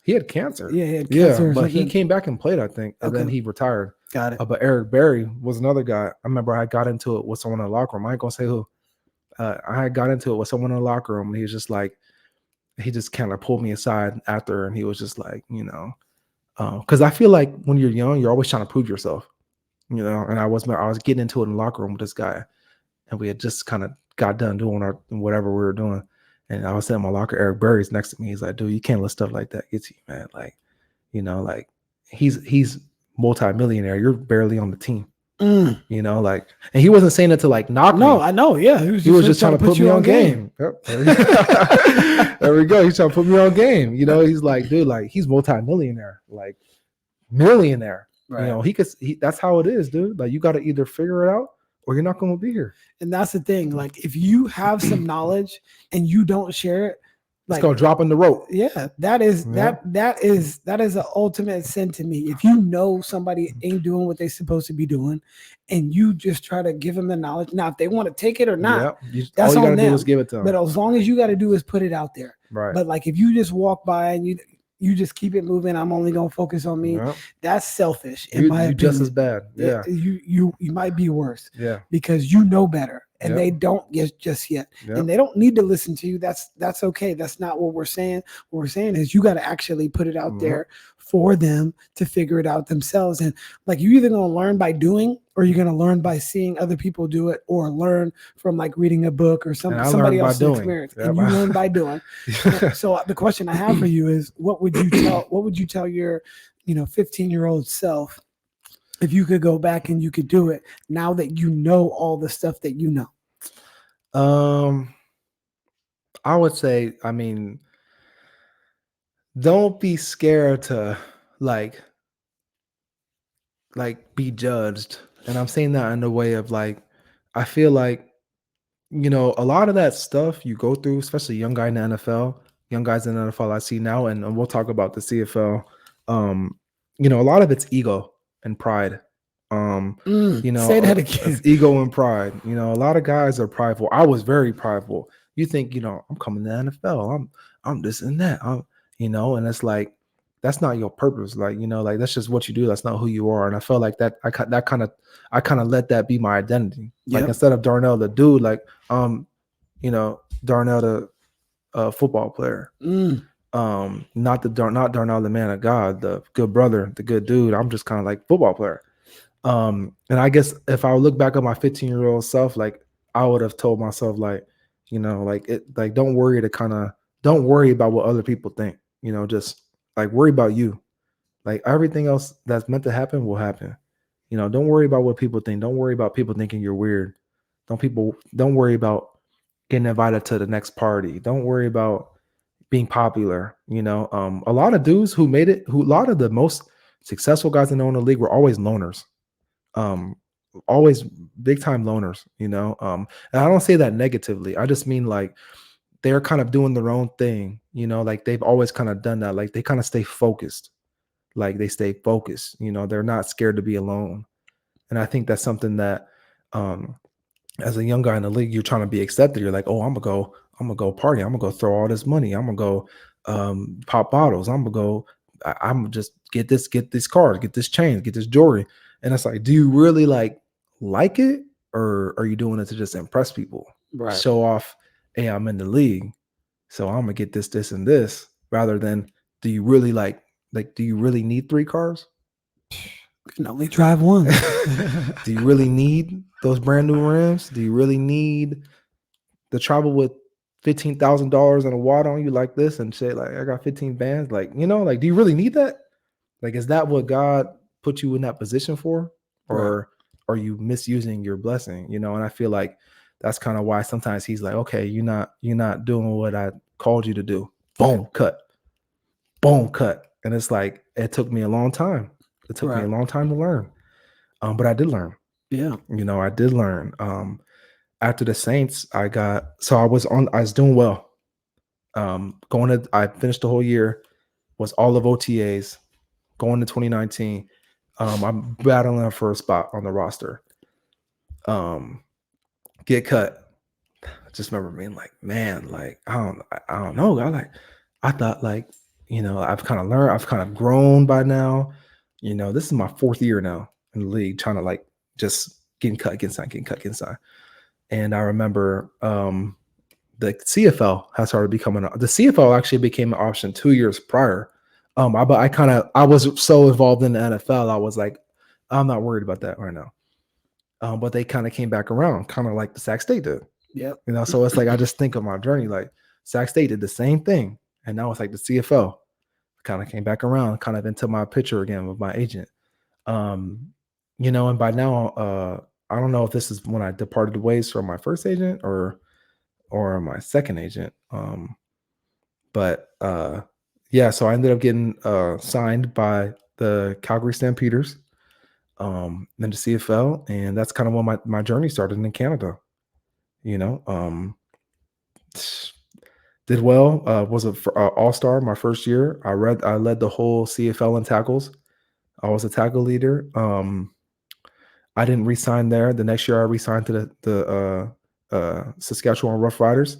he had cancer. Yeah, he had cancer. Yeah, but he came back and played, I think, and then he retired. Got it. But Eric Berry was another guy. I remember I got into it with someone in the locker room. I ain't gonna say who. I got into it with someone in the locker room, and he was just like, he just kind of pulled me aside after, and he was just like, because I feel like when you're young, you're always trying to prove yourself, and I was getting into it in the locker room with this guy, and we had just kind of got done doing whatever we were doing. And I was sitting in my locker. Eric Berry's next to me. He's like, dude, you can't let stuff like that get to you, man. Like, like he's multi-millionaire. You're barely on the team. And he wasn't saying it to like knock me. No, I know. Yeah. He was just trying to put me on game. Yep. There we go. He's trying to put me on game. He's like, dude, like he's multi-millionaire, like millionaire. Right. That's how it is, dude. Like you got to either figure it out or you're not going to be here. And that's the thing. Like if you have some knowledge and you don't share it, like it's gonna drop in the rope. Yeah, that is an ultimate sin to me. If you know somebody ain't doing what they're supposed to be doing, and you just try to give them the knowledge. Now, if they want to take it or not, that's all you gotta do is give it to them. But as long as you got to do is put it out there. Right. But like if you just walk by and you just keep it moving, I'm only gonna focus on me. Yep. That's selfish. In my opinion. Just as bad. Yeah. You might be worse. Yeah. Because you know better. And they don't get just yet. And they don't need to listen to you. That's okay. That's not what we're saying. What we're saying is you got to actually put it out there for them to figure it out themselves. And like you're either going to learn by doing or you're going to learn by seeing other people do it or learn from like reading a book or somebody else's experience. Yep. And you learn by doing. So the question I have for you is what would you tell your 15-year-old self if you could go back and you could do it now that you know all the stuff that you know? I would say, don't be scared to like be judged. And I'm saying that in the way of like, I feel like, a lot of that stuff you go through, especially young guys in the NFL I see now, and we'll talk about the CFL. A lot of it's ego and pride. Say that again. It's ego and pride. A lot of guys are prideful. I was very prideful. You think, I'm coming to the NFL. I'm this and that. And it's like that's not your purpose. Like, like that's just what you do. That's not who you are. And I felt like that. I kind of let that be my identity. Like instead of Darnell the dude, like Darnell the football player. Not Darnell the man of God, the good brother, the good dude. I'm just kind of like football player. And I guess if I look back at my 15-year-old self, like I would have told myself, like, don't worry about what other people think, just like worry about you. Like everything else that's meant to happen will happen. Don't worry about what people think. Don't worry about people thinking you're weird. Don't worry about getting invited to the next party. Don't worry about being popular. A lot of dudes who made it, a lot of the most successful guys in the league were always loners. Always big time loners, and I don't say that negatively. I just mean like they're kind of doing their own thing, like they've always kind of done that. Like they kind of stay focused, they're not scared to be alone. And I think that's something that as a young guy in the league, you're trying to be accepted. You're like, oh, I'm gonna go party, I'm gonna go throw all this money, I'm gonna go pop bottles, I'm gonna just get these cars, get this chain, get this jewelry. And it's like, do you really like it, or are you doing it to just impress people? Right. Show off, hey, I'm in the league, so I'm gonna get this, and this, rather than do you really do you really need 3 cars? You can only drive one. Do you really need those brand new rims? Do you really need to travel with $15,000 and a watch on you like this and say, like, I got 15 bands? Like, do you really need that? Like, is that what God put you in that position for, or are you misusing your blessing? And I feel like that's kind of why sometimes he's like, okay, you're not doing what I called you to do. Boom, cut. And it's like, it took me a long time. It took me a long time to learn. But I did learn. Yeah. I did learn. after the Saints, I was doing well. I finished the whole year, was all of OTAs, going to 2019. I'm battling for a spot on the roster. Get cut. I just remember being like, man, like I don't know. I thought like, I've kind of learned, I've kind of grown by now. This is my 4th year now in the league, trying to like just getting cut, getting signed. And I remember the CFL has started becoming the CFL actually became an option 2 years prior. I was so involved in the NFL, I was like, I'm not worried about that right now. But they kind of came back around, kind of like the Sac State did. Yep. So it's like I just think of my journey, like Sac State did the same thing, and now it's like the CFL kind of came back around, kind of into my picture again with my agent. And by now, I don't know if this is when I departed ways from my first agent or my second agent. Yeah, so I ended up getting signed by the Calgary Stampeders, then the CFL, and that's kind of when my journey started in Canada. Did well. Was a all-star my first year. I led the whole CFL in tackles. I was a tackle leader. I didn't re-sign there. The next year I re-signed to the Saskatchewan Roughriders.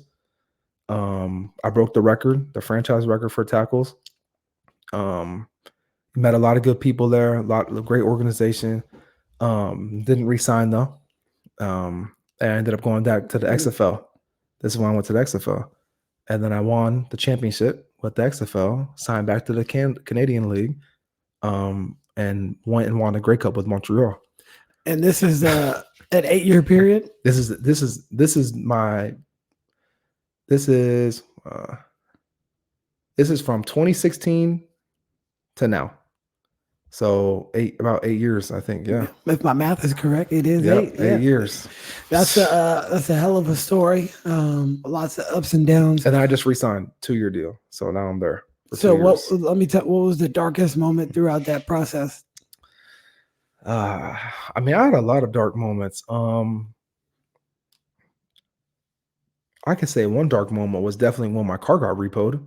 I broke the franchise record for tackles. Met a lot of good people there, a lot of great organization. Didn't re-sign though. I ended up going back to the XFL. This is when I went to the XFL. And then I won the championship with the XFL, signed back to the Canadian League, and went and won the Grey Cup with Montreal. And this is an 8-year period. This is from 2016 to now. So about 8 years, I think. Yeah. If my math is correct, it is 8. 8 years. That's a hell of a story. Lots of ups and downs. And I just re-signed 2-year deal. So now I'm there. So let me tell, what was the darkest moment throughout that process? I had a lot of dark moments. I can say one dark moment was definitely when my car got repoed.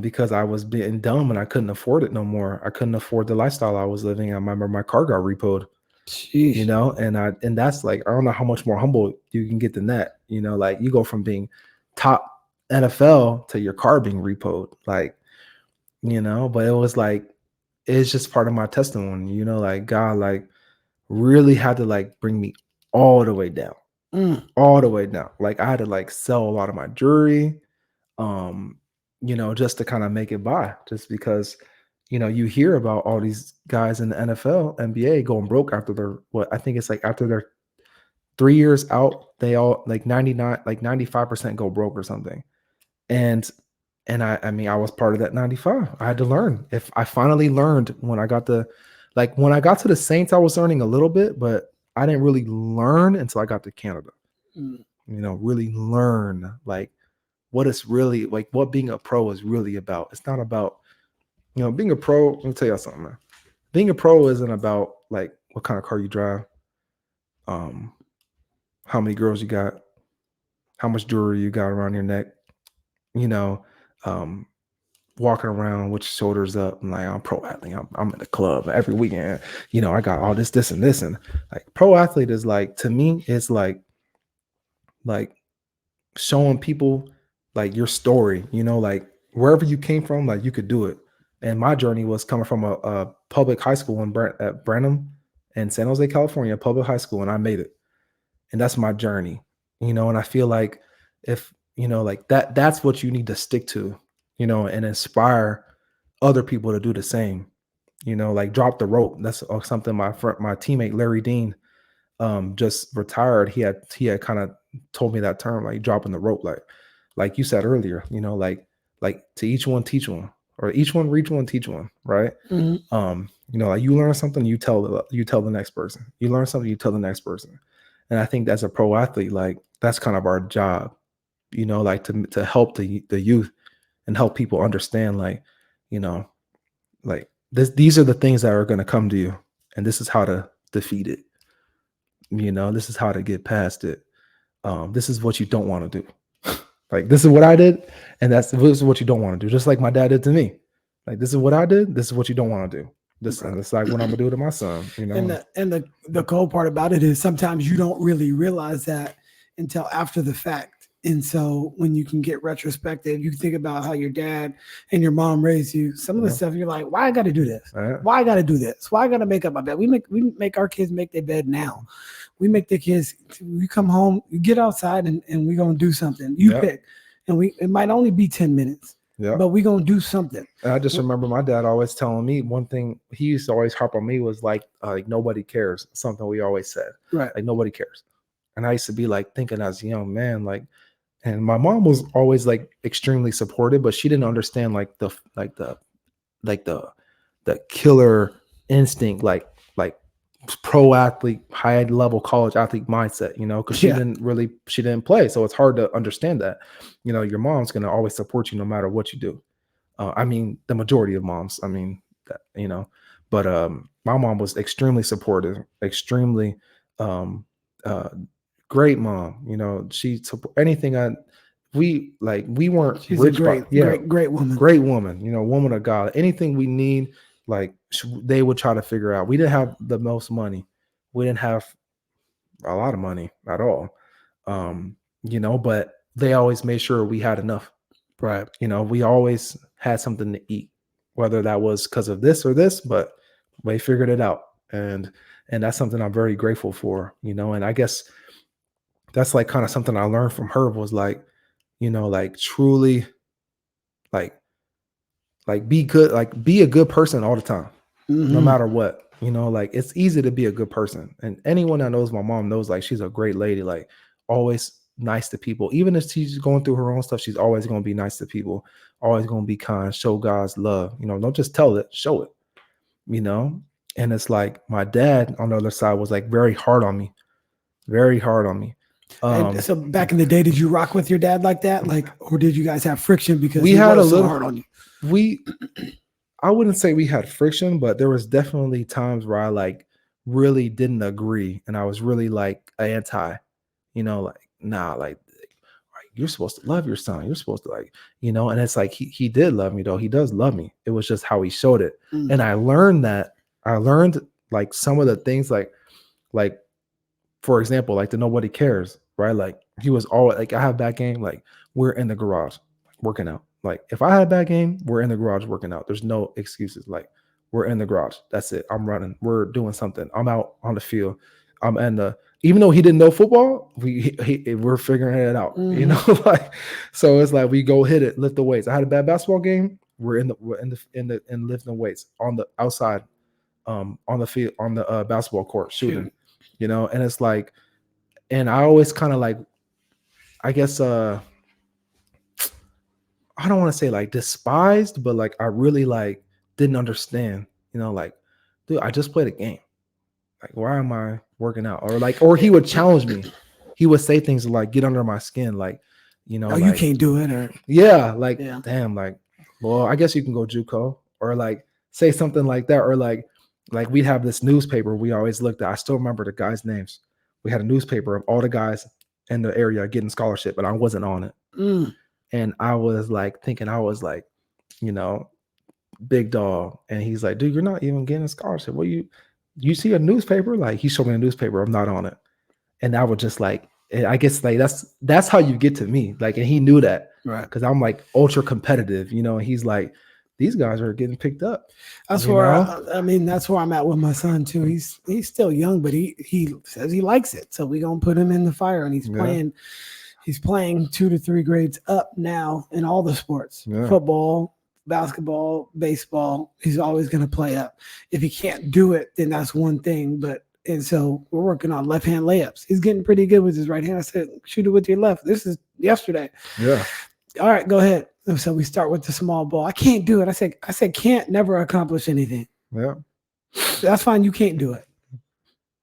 Because I was being dumb and I couldn't afford it no more. I couldn't afford the lifestyle I was living. I remember my car got repoed. Jeez. And that's like, I don't know how much more humble you can get than that. Like you go from being top NFL to your car being repoed, like, but it was like, it's just part of my testimony, like God, like really had to like bring me all the way down, all the way down. Like I had to like sell a lot of my jewelry, just to kind of make it by, just because, you hear about all these guys in the NFL, NBA going broke after after their 3 years out, they all like 95% go broke or something. And I was part of that 95. I had to learn. If I finally learned when I got to the Saints, I was learning a little bit, but I didn't really learn until I got to Canada. Really learn like what it's really like, what being a pro is really about. It's not about, being a pro. Let me tell you something, man. Being a pro isn't about like what kind of car you drive, how many girls you got, how much jewelry you got around your neck, walking around with your shoulders up and like, I'm pro athlete. I'm in the club every weekend. I got all this, and this, and like pro athlete is like, to me, it's like showing people like your story, like wherever you came from, like you could do it. And my journey was coming from a public high school at Branham in San Jose, California, public high school, and I made it. And that's my journey, and I feel like if, like that's what you need to stick to, and inspire other people to do the same, like drop the rope. That's something my teammate, Larry Dean, just retired. He had kind of told me that term, like dropping the rope, like you said earlier, like to each one teach one, or each one reach one teach one, right? Like you learn something, you tell the next person. You learn something, you tell the next person. And I think as a pro athlete, like that's kind of our job, like to help the youth and help people understand, like, like these are the things that are going to come to you, and this is how to defeat it. This is how to get past it. This is what you don't want to do. Like, this is what I did, and this is what you don't want to do. Just like my dad did to me. Like, this is what I did. This is what you don't want to do. And it's like what I'm gonna do to my son. And the cool part about it is sometimes you don't really realize that until after the fact. And so when you can get retrospective, you can think about how your dad and your mom raised you. Some of the stuff you're like, why I got to do this? Why I got to do this? Why I got to make up my bed? We make our kids make their bed now. We make the kids. We come home, you get outside, and we gonna do something. You pick, and it might only be 10 minutes. Yeah, but we're gonna do something. And I just remember my dad always telling me one thing. He used to always harp on me was like nobody cares. Something we always said, right? Like nobody cares. And I used to be like thinking as a young man, like, and my mom was always like extremely supportive, but she didn't understand like the killer instinct, like pro athlete, high level college athlete mindset, because she didn't play. So it's hard to understand that, your mom's going to always support you no matter what you do. I mean, the majority of moms, but my mom was extremely supportive, extremely great mom. She support anything we weren't She's rich, a great woman, woman of God. Anything we need, like they would try to figure out. We didn't have the most money. We didn't have a lot of money at all. But they always made sure we had enough. Right. We always had something to eat, whether that was because of this or this, but they figured it out. And that's something I'm very grateful for, and I guess that's like kind of something I learned from her was like, truly like be good, like be a good person all the time, no matter what, it's easy to be a good person. And anyone that knows my mom knows like she's a great lady, like always nice to people. Even if she's going through her own stuff, she's always going to be nice to people, always going to be kind, show God's love, don't just tell it, show it, and it's like my dad on the other side was like very hard on me. So back in the day, did you rock with your dad like that? Like, or did you guys have friction because we had a little so hard on you? I wouldn't say we had friction, but there was definitely times where I like really didn't agree. And I was really like anti, like, nah, like you're supposed to love your son. You're supposed to and it's like, he did love me though. He does love me. It was just how he showed it. And I learned like some of the things like, for example, like the nobody cares, right? Like he was always like, I have a bad game. Like we're in the garage working out. Like if I had a bad game, we're in the garage working out. There's no excuses. Like we're in the garage. That's it. I'm running. We're doing something. I'm out on the field. I'm in the, even though he didn't know football, we're figuring it out, so it's like, we go hit it, lift the weights. I had a bad basketball game. We're in lifting the weights on the outside, on the field, on the basketball court shooting, and it's like, and I always kind of like, I guess, I don't want to say like despised, but like I really like didn't understand, like, dude, I just played a game. Like, why am I working out? Or he would challenge me. He would say things like, get under my skin, like, oh, like, you can't do it, or damn, like, well, I guess you can go JUCO, or like say something like that, or like we'd have this newspaper we always looked at. I still remember the guys' names. We had a newspaper of all the guys in the area getting scholarship, but I wasn't on it. And I was like thinking I was like, big dog. And he's like, dude, you're not even getting a scholarship. What you see a newspaper? Like he showed me a newspaper. I'm not on it. And I was just like, I guess like that's how you get to me. Like, and he knew that, right? Because I'm like ultra competitive, and he's like, these guys are getting picked up. That's where that's where I'm at with my son too. He's still young, but he says he likes it. So we're gonna put him in the fire, and he's playing. He's playing 2 to 3 grades up now in all the sports, football, basketball, baseball. He's always going to play up. If he can't do it, then that's one thing. And so we're working on left-hand layups. He's getting pretty good with his right hand. I said, shoot it with your left. This is yesterday. Yeah. All right, go ahead. So we start with the small ball. I can't do it. I said, can't never accomplish anything. Yeah. That's fine. You can't do it.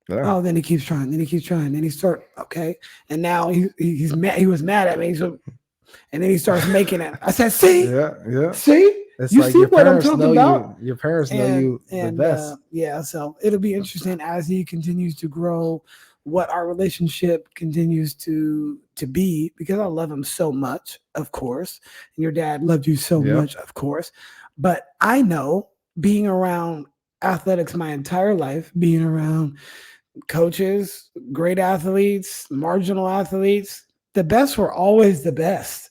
Yeah. Oh, then he keeps trying. Then he start okay. And now he's mad. He was mad at me. So, and then he starts making it. I said, "See, see, it's you like see what I'm talking about." Your parents know you the best. So it'll be interesting as he continues to grow what our relationship continues to be, because I love him so much, of course, and your dad loved you so Yep. much, of course. But I know, being around athletics my entire life, being around coaches, great athletes, marginal athletes, the best were always the best.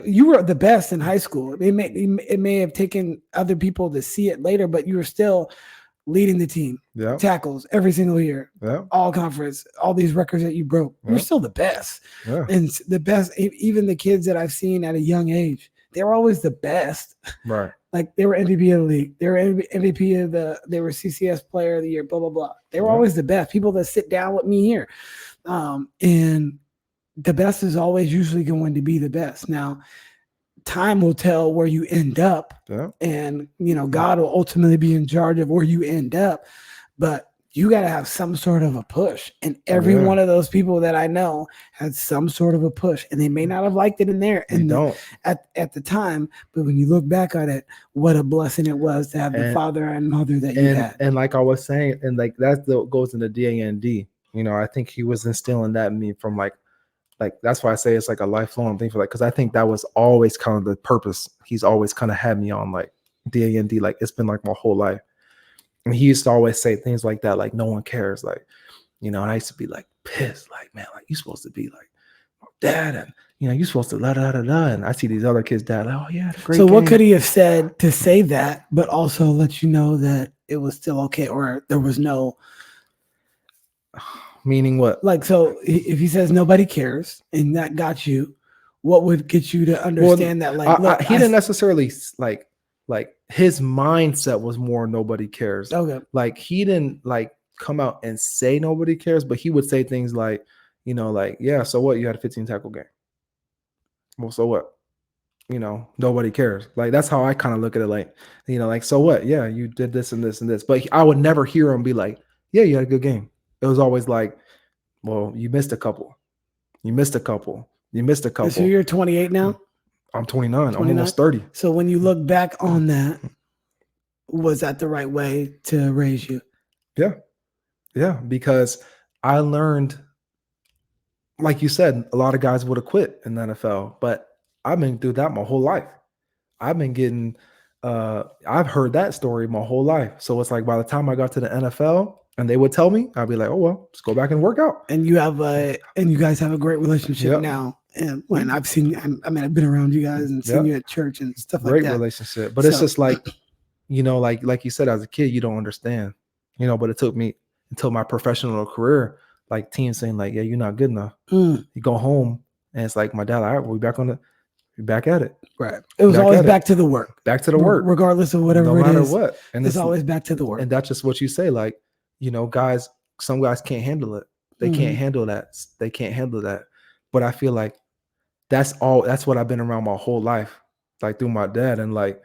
You were the best in high school. It may have taken other people to see it later, but you were still leading the team, Yeah. tackles every single year, Yeah. all conference, all these records that you broke. You're Yeah. still the best. Yeah. And the best, even the kids that I've seen at a young age, they were always the best. Right. Like, they were MVP of the league. They were MVP of they were CCS player of the year, blah, blah, blah. They were Yeah. always the best. People that sit down with me here. And the best is always usually going to be the best. Now, time will tell where you end up. Yeah. And, God will ultimately be in charge of where you end up. But you got to have some sort of a push. And every Yeah. one of those people that I know had some sort of a push. And they may not have liked it in there at the time. But when you look back on it, what a blessing it was to have the father and mother that you had. And like I was saying, and like goes into DAND. I think he was instilling that in me from like that's why I say it's like a lifelong thing for because I think that was always kind of the purpose. He's always kind of had me on like DAND, like it's been like my whole life. And he used to always say things like that, like no one cares, like, and I used to be like pissed, like, man, like you're supposed to be like my dad, and you're supposed to and I see these other kids dad, like, oh yeah, great. So what could he have said to say that, but also let you know that it was still okay, or there was no meaning what? Like, so if he says nobody cares and that got you, what would get you to understand that? Like, look, he didn't necessarily like his mindset was more nobody cares. Okay. Like he didn't like come out and say nobody cares, but he would say things like, like, yeah, so what? You had a 15 tackle game. Well, so what? Nobody cares. Like, that's how I kind of look at it. Like, like, so what? Yeah, you did this and this and this. But I would never hear him be like, yeah, you had a good game. It was always like, well, you missed a couple. You missed a couple. You missed a couple. So you're 28 now? I'm 29. I'm almost 30. So when you look back on that, was that the right way to raise you? Yeah. Yeah, because I learned, like you said, a lot of guys would have quit in the NFL, but I've been through that my whole life. I've been getting, I've heard that story my whole life. So it's like by the time I got to the NFL and they would tell me, I'd be like, oh, well, just go back and work out. And you guys have a great relationship now. And when I've seen, I've been around you guys and seen you at church and stuff like that. Great relationship. But it's just like, like you said, as a kid, you don't understand, but it took me until my professional career, like teams saying like, yeah, you're not good enough. You go home and it's like, my dad, all right, we're back back at it. Right. It was always back to the work. Back to the work. Regardless of whatever no it matter is. What. And it's always back to the work. And that's just what you say. Like, guys, some guys can't handle it. They can't handle that. They can't handle that. But I feel like that's what I've been around my whole life, like through my dad. And like,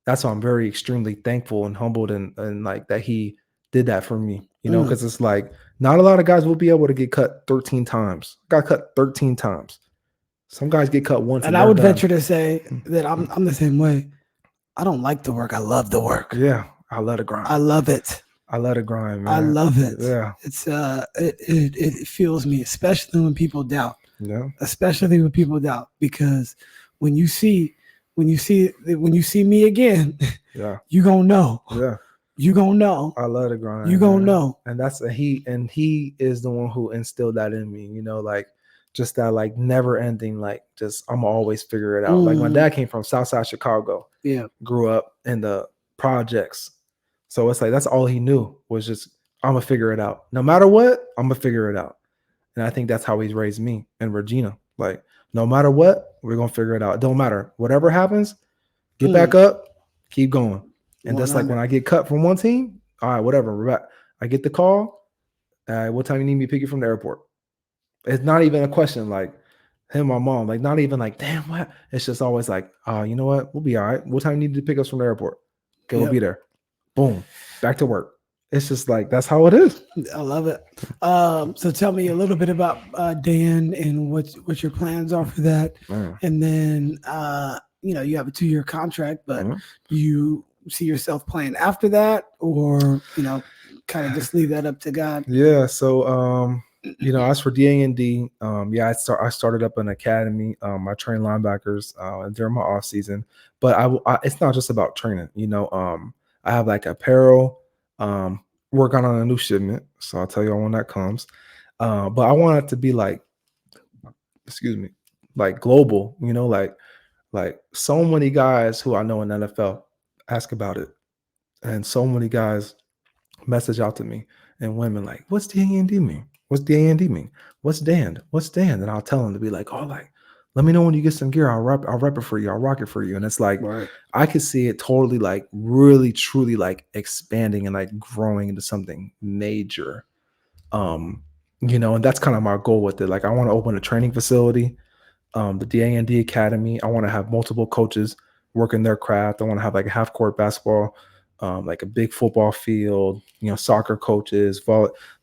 that's why I'm very extremely thankful and humbled and like that he did that for me, because it's like not a lot of guys will be able to get cut 13 times. Got cut 13 times. Some guys get cut once. And I would venture to say that I'm the same way. I don't like the work. I love the work. Yeah. I let it grind. I love it. I let it grind, man. I love it. Yeah. It's it fuels me, especially when people doubt. Yeah. Especially when people doubt, because when you see me again, yeah, you gonna know. Yeah. You gonna know. I love the grind. You gonna know. And he is the one who instilled that in me, like just that like never ending, like just I'm always figure it out. Like my dad came from Southside Chicago. Yeah. Grew up in the projects. So it's like that's all he knew was just I'm gonna figure it out. No matter what, I'm gonna figure it out. And I think that's how he's raised me and Regina. Like, no matter what, we're gonna figure it out. It don't matter. Whatever happens, get back up, keep going. And that's like when I get cut from one team, all right, whatever, we're back. I get the call. What time you need me to pick you from the airport? It's not even a question like him, my mom, like not even like, damn, what? It's just always like, you know what? We'll be all right. What time you need to pick us from the airport? Okay, we'll be there. Boom, back to work. It's just like that's how it is. I love it. So tell me a little bit about Dan and what your plans are for that. And then you have a 2-year contract, but do you see yourself playing after that, or kind of just leave that up to God? Yeah. So As for DA&D, I started up an academy. I train linebackers during my off season, but it's not just about training. I have like apparel, working on a new shipment, so I'll tell you when that comes. But I want it to be like, like global. Like so many guys who I know in NFL ask about it, and so many guys message out to me and women like, "What's DA&D mean? What's DA&D mean? What's Dan? What's Dan?" And I'll tell them to be like, "Oh, like, let me know when you get some gear. I'll rep it for you. I'll rock it for you." And it's like, Right. I could see it totally like really truly like expanding and like growing into something major. And that's kind of my goal with it. Like, I want to open a training facility, the DA&D Academy. I want to have multiple coaches working their craft. I want to have like a half court basketball, like a big football field, soccer coaches,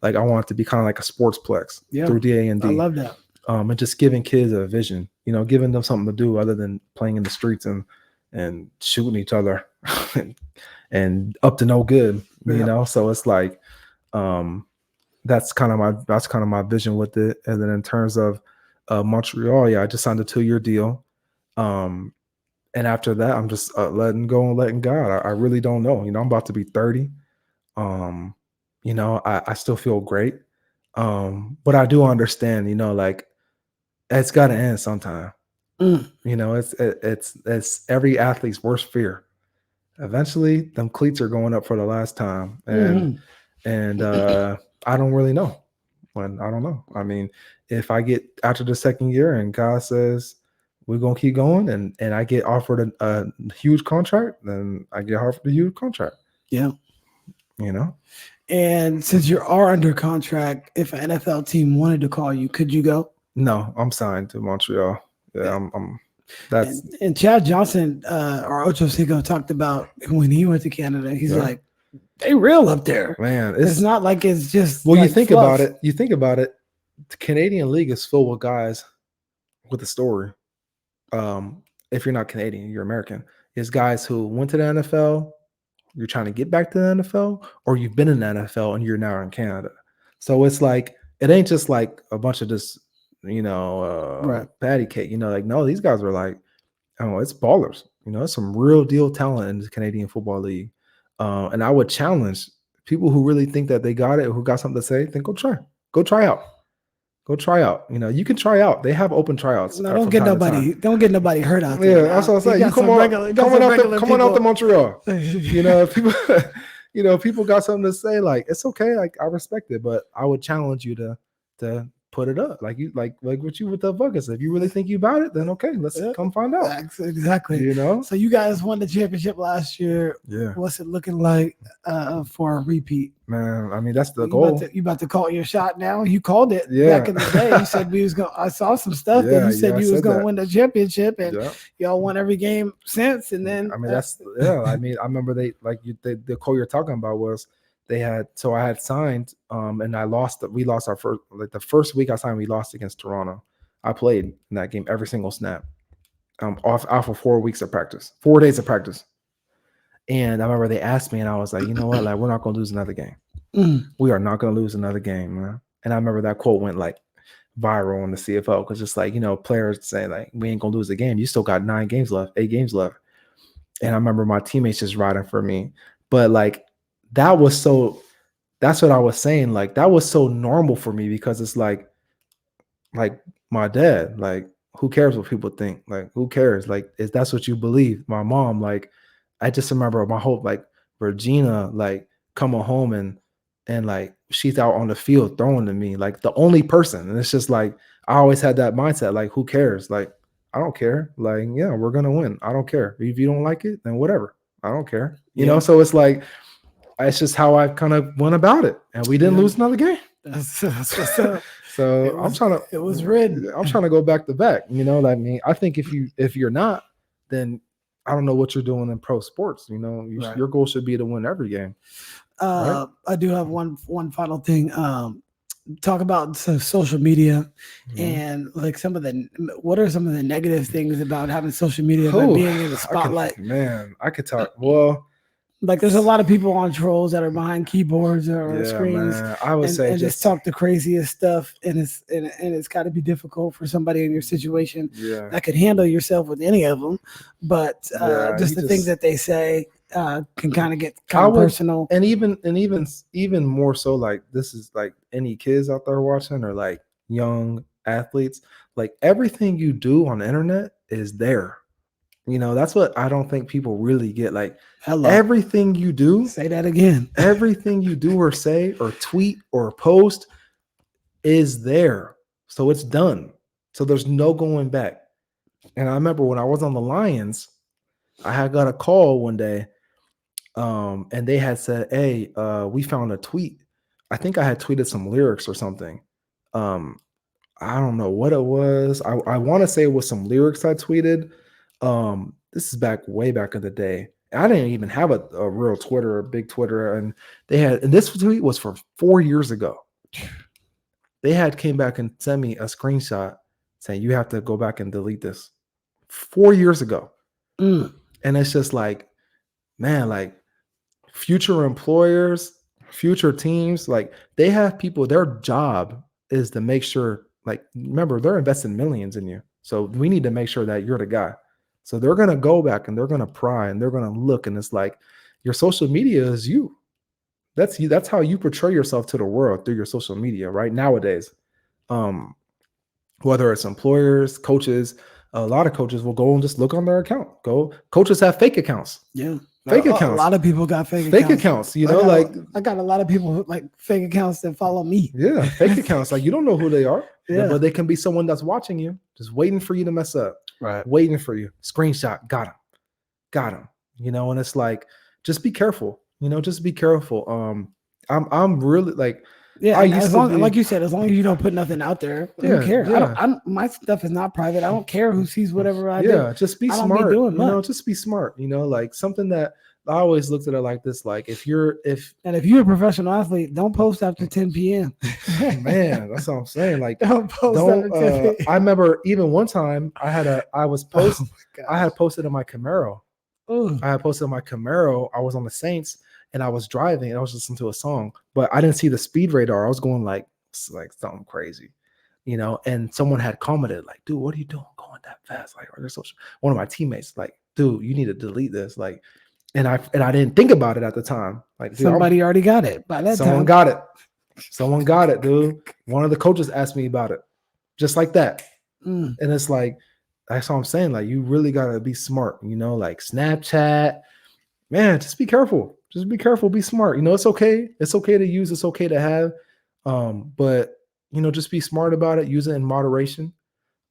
like I want it to be kind of like a sportsplex through DA&D. I love that. And just giving kids a vision, giving them something to do other than playing in the streets and shooting each other and up to no good, So it's like, that's kind of my vision with it. And then in terms of Montreal, I just signed a 2-year deal. And after that, I'm just letting go and letting God. I really don't know. I'm about to be 30. I still feel great. But I do understand, like, it's got to end sometime. It's every athlete's worst fear. Eventually, them cleats are going up for the last time. And I don't really know when. I don't know. I mean, if I get after the second year and God says, we're going to keep going, and I get offered a huge contract, then I get offered a huge contract. Yeah. And since you are under contract, if an NFL team wanted to call you, could you go? No, I'm signed to Montreal. Yeah, that's and Chad Johnson or Ocho Cinco talked about when he went to Canada. He's like, they real up there, man. It's not like it's just. Well, like you think fluff. about it. You think about it. The Canadian League is filled with guys with a story. If you're not Canadian, you're American. It's guys who went to the NFL, you're trying to get back to the NFL, or you've been in the NFL and you're now in Canada. So it's like, it ain't just like a bunch of just, patty cake, like, no, these guys are like, it's ballers, it's some real deal talent in the Canadian Football League. And I would challenge people who really think that they got it, who got something to say, then go try out. Go try out. You can try out. They have open tryouts. No, don't get nobody hurt out there. Yeah, that's what I'm saying. You come on out to Montreal. People got something to say. Like, it's okay. Like, I respect it, but I would challenge you to put it up. Like what you with the Buckets. If you really think you about it, then okay, let's come find out. Exactly. So you guys won the championship last year. Yeah. What's it looking like for a repeat? Man, I mean, that's the goal. You about to call your shot now? You called it back in the day. You said we was going. I saw some stuff that you said you was going to win the championship, and y'all won every game since. And then I mean, I mean, I remember the call you're talking about was they had. So I had signed, and we lost our first. Like the first week I signed, we lost against Toronto. I played in that game every single snap. Off for 4 weeks of practice, 4 days of practice. And I remember they asked me, and I was like, you know what? Like, we're not going to lose another game. We are not going to lose another game, man. And I remember that quote went like viral on the CFO because just like, players saying like, we ain't going to lose a game. You still got 8 games left. And I remember my teammates just riding for me. But like, that's what I was saying. Like, that was so normal for me because it's like my dad, like, who cares what people think? Like, who cares? Like, if that's what you believe. My mom, like, I just remember my whole, like, Regina, like, coming home and like, she's out on the field throwing to me, like, the only person. And it's just like, I always had that mindset, like, who cares? Like, I don't care. Like, yeah, we're going to win. I don't care. If you don't like it, then whatever. I don't care. You know? So it's like, it's just how I kind of went about it. And we didn't lose another game. That's what's up. So it was red. I'm trying to go back to back. I mean, I think if you're not, then I don't know what you're doing in pro sports. Your goal should be to win every game. Right? I do have one final thing. Talk about social media and like what are some of the negative things about having social media, about being in the spotlight? I could talk. Well, Like there's a lot of people on trolls that are behind keyboards or screens man. I would say and just talk the craziest stuff, and it's got to be difficult for somebody in your situation that could handle yourself with any of them. But just the things that they say can kind of get personal, and even more so. Like this is like any kids out there watching or like young athletes. Like everything you do on the internet is there. That's what I don't think people really get. Like everything you do, say that again. Everything you do or say or tweet or post is there. So it's done. So there's no going back. And I remember when I was on the Lions, I had got a call one day, and they had said, "Hey, we found a tweet." I think I had tweeted some lyrics or something. I don't know what it was. I want to say it was some lyrics I tweeted. This is way back in the day. I didn't even have a real Twitter, a big Twitter, and this tweet was from 4 years ago. They had came back and sent me a screenshot saying you have to go back and delete this 4 years ago. And it's just like, man, like future employers, future teams, like they have people, their job is to make sure, like, remember, they're investing millions in you. So we need to make sure that you're the guy. So they're going to go back and they're going to pry and they're going to look, and it's like your social media is you. That's you. That's how you portray yourself to the world, through your social media, right? Nowadays, whether it's employers, coaches, a lot of coaches will go and just look on their account. Coaches have fake accounts. Yeah. Fake accounts. A lot of people got fake accounts. I got a lot of people with like fake accounts that follow me. Yeah, fake accounts. Like you don't know who they are. Yeah, but they can be someone that's watching you, just waiting for you to mess up. Right. Waiting for you. Screenshot. Got him. And it's like, just be careful. Just be careful. I'm really like, like you said, as long as you don't put nothing out there, who cares? Yeah. My stuff is not private. I don't care who sees whatever I do. Yeah, just be smart. Just be smart. Like something that I always looked at it like this. Like if you're a professional athlete, don't post after 10 p.m. Man, that's what I'm saying. Like don't post after 10 p.m. I remember even one time I had posted on my Camaro. Ooh. I had posted on my Camaro. I was on the Saints. And I was driving and I was listening to a song, but I didn't see the speed radar. I was going like something crazy, and someone had commented like, dude, what are you doing going that fast? Like, one of my teammates, like, dude, you need to delete this. Like, and I didn't think about it at the time. Like, dude, somebody already got it by that time. Someone got it, dude. One of the coaches asked me about it just like that. And it's like, that's what I'm saying. Like, you really got to be smart, like Snapchat, man, just be careful. Just be careful, be smart. It's okay. It's okay to use, it's okay to have. But just be smart about it. Use it in moderation.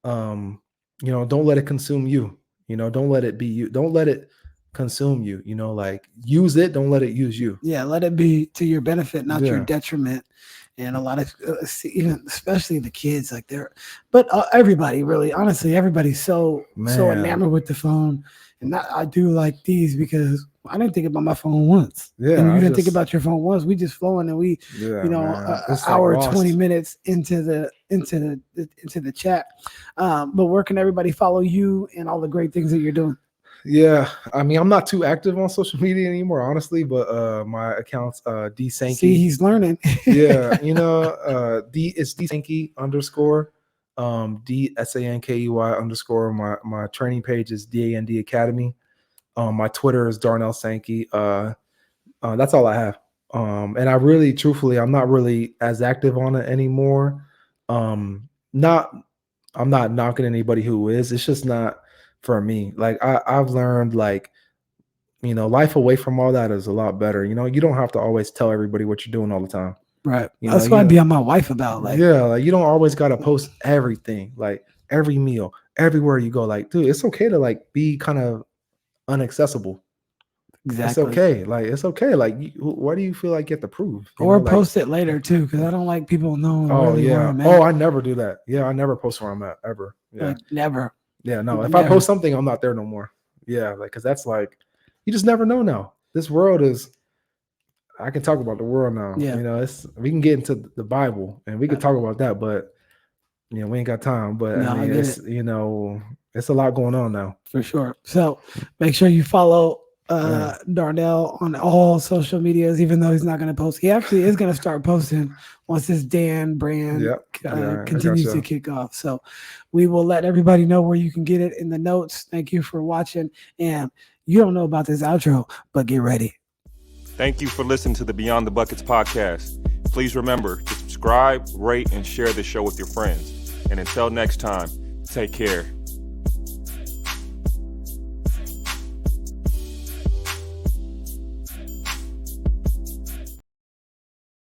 Don't let it consume you. Don't let it be you. Don't let it consume you. Like use it, don't let it use you. Yeah, let it be to your benefit, not your detriment. And a lot of, especially the kids, like everybody really, honestly, everybody's so enamored with the phone. And I do like these because I didn't think about my phone once. Yeah, and you didn't think about your phone once. We just flowing, and we, an hour, 20 minutes into the chat. But where can everybody follow you and all the great things that you're doing? Yeah, I mean, I'm not too active on social media anymore, honestly. But my account's D Sankey. See, he's learning. Yeah, it's D Sankey _. DSANKEY _ my training page is DAND Academy. My Twitter is Darnell Sankey. That's all I have. And I really, truthfully, I'm not really as active on it anymore. I'm not knocking anybody who is. It's just not for me. Like I've learned, like, life away from all that is a lot better. You don't have to always tell everybody what you're doing all the time. Right. That's what I'd be on my wife about. Like, yeah, like you don't always got to post everything, like every meal, everywhere you go. Like, dude, it's okay to like be kind of inaccessible. Exactly. It's okay. Like, it's okay. Like, what do you feel like you have to prove? Or post it later too, because I don't like people knowing where I'm at. Oh, I never do that. Yeah, I never post where I'm at ever. Yeah, like, never. Yeah, no. If I post something, I'm not there no more. Yeah, like, because that's like, you just never know now. This world is. I can talk about the world now. Yeah. We can get into the Bible and we can talk about that, but we ain't got time. But I mean, it's a lot going on now. For sure. So make sure you follow Darnell on all social medias, even though he's not going to post. He actually is going to start posting once this Dan brand continues to kick off. So we will let everybody know where you can get it in the notes. Thank you for watching. And you don't know about this outro, but get ready. Thank you for listening to the Beyond the Buckets podcast. Please remember to subscribe, rate, and share the show with your friends. And until next time, take care.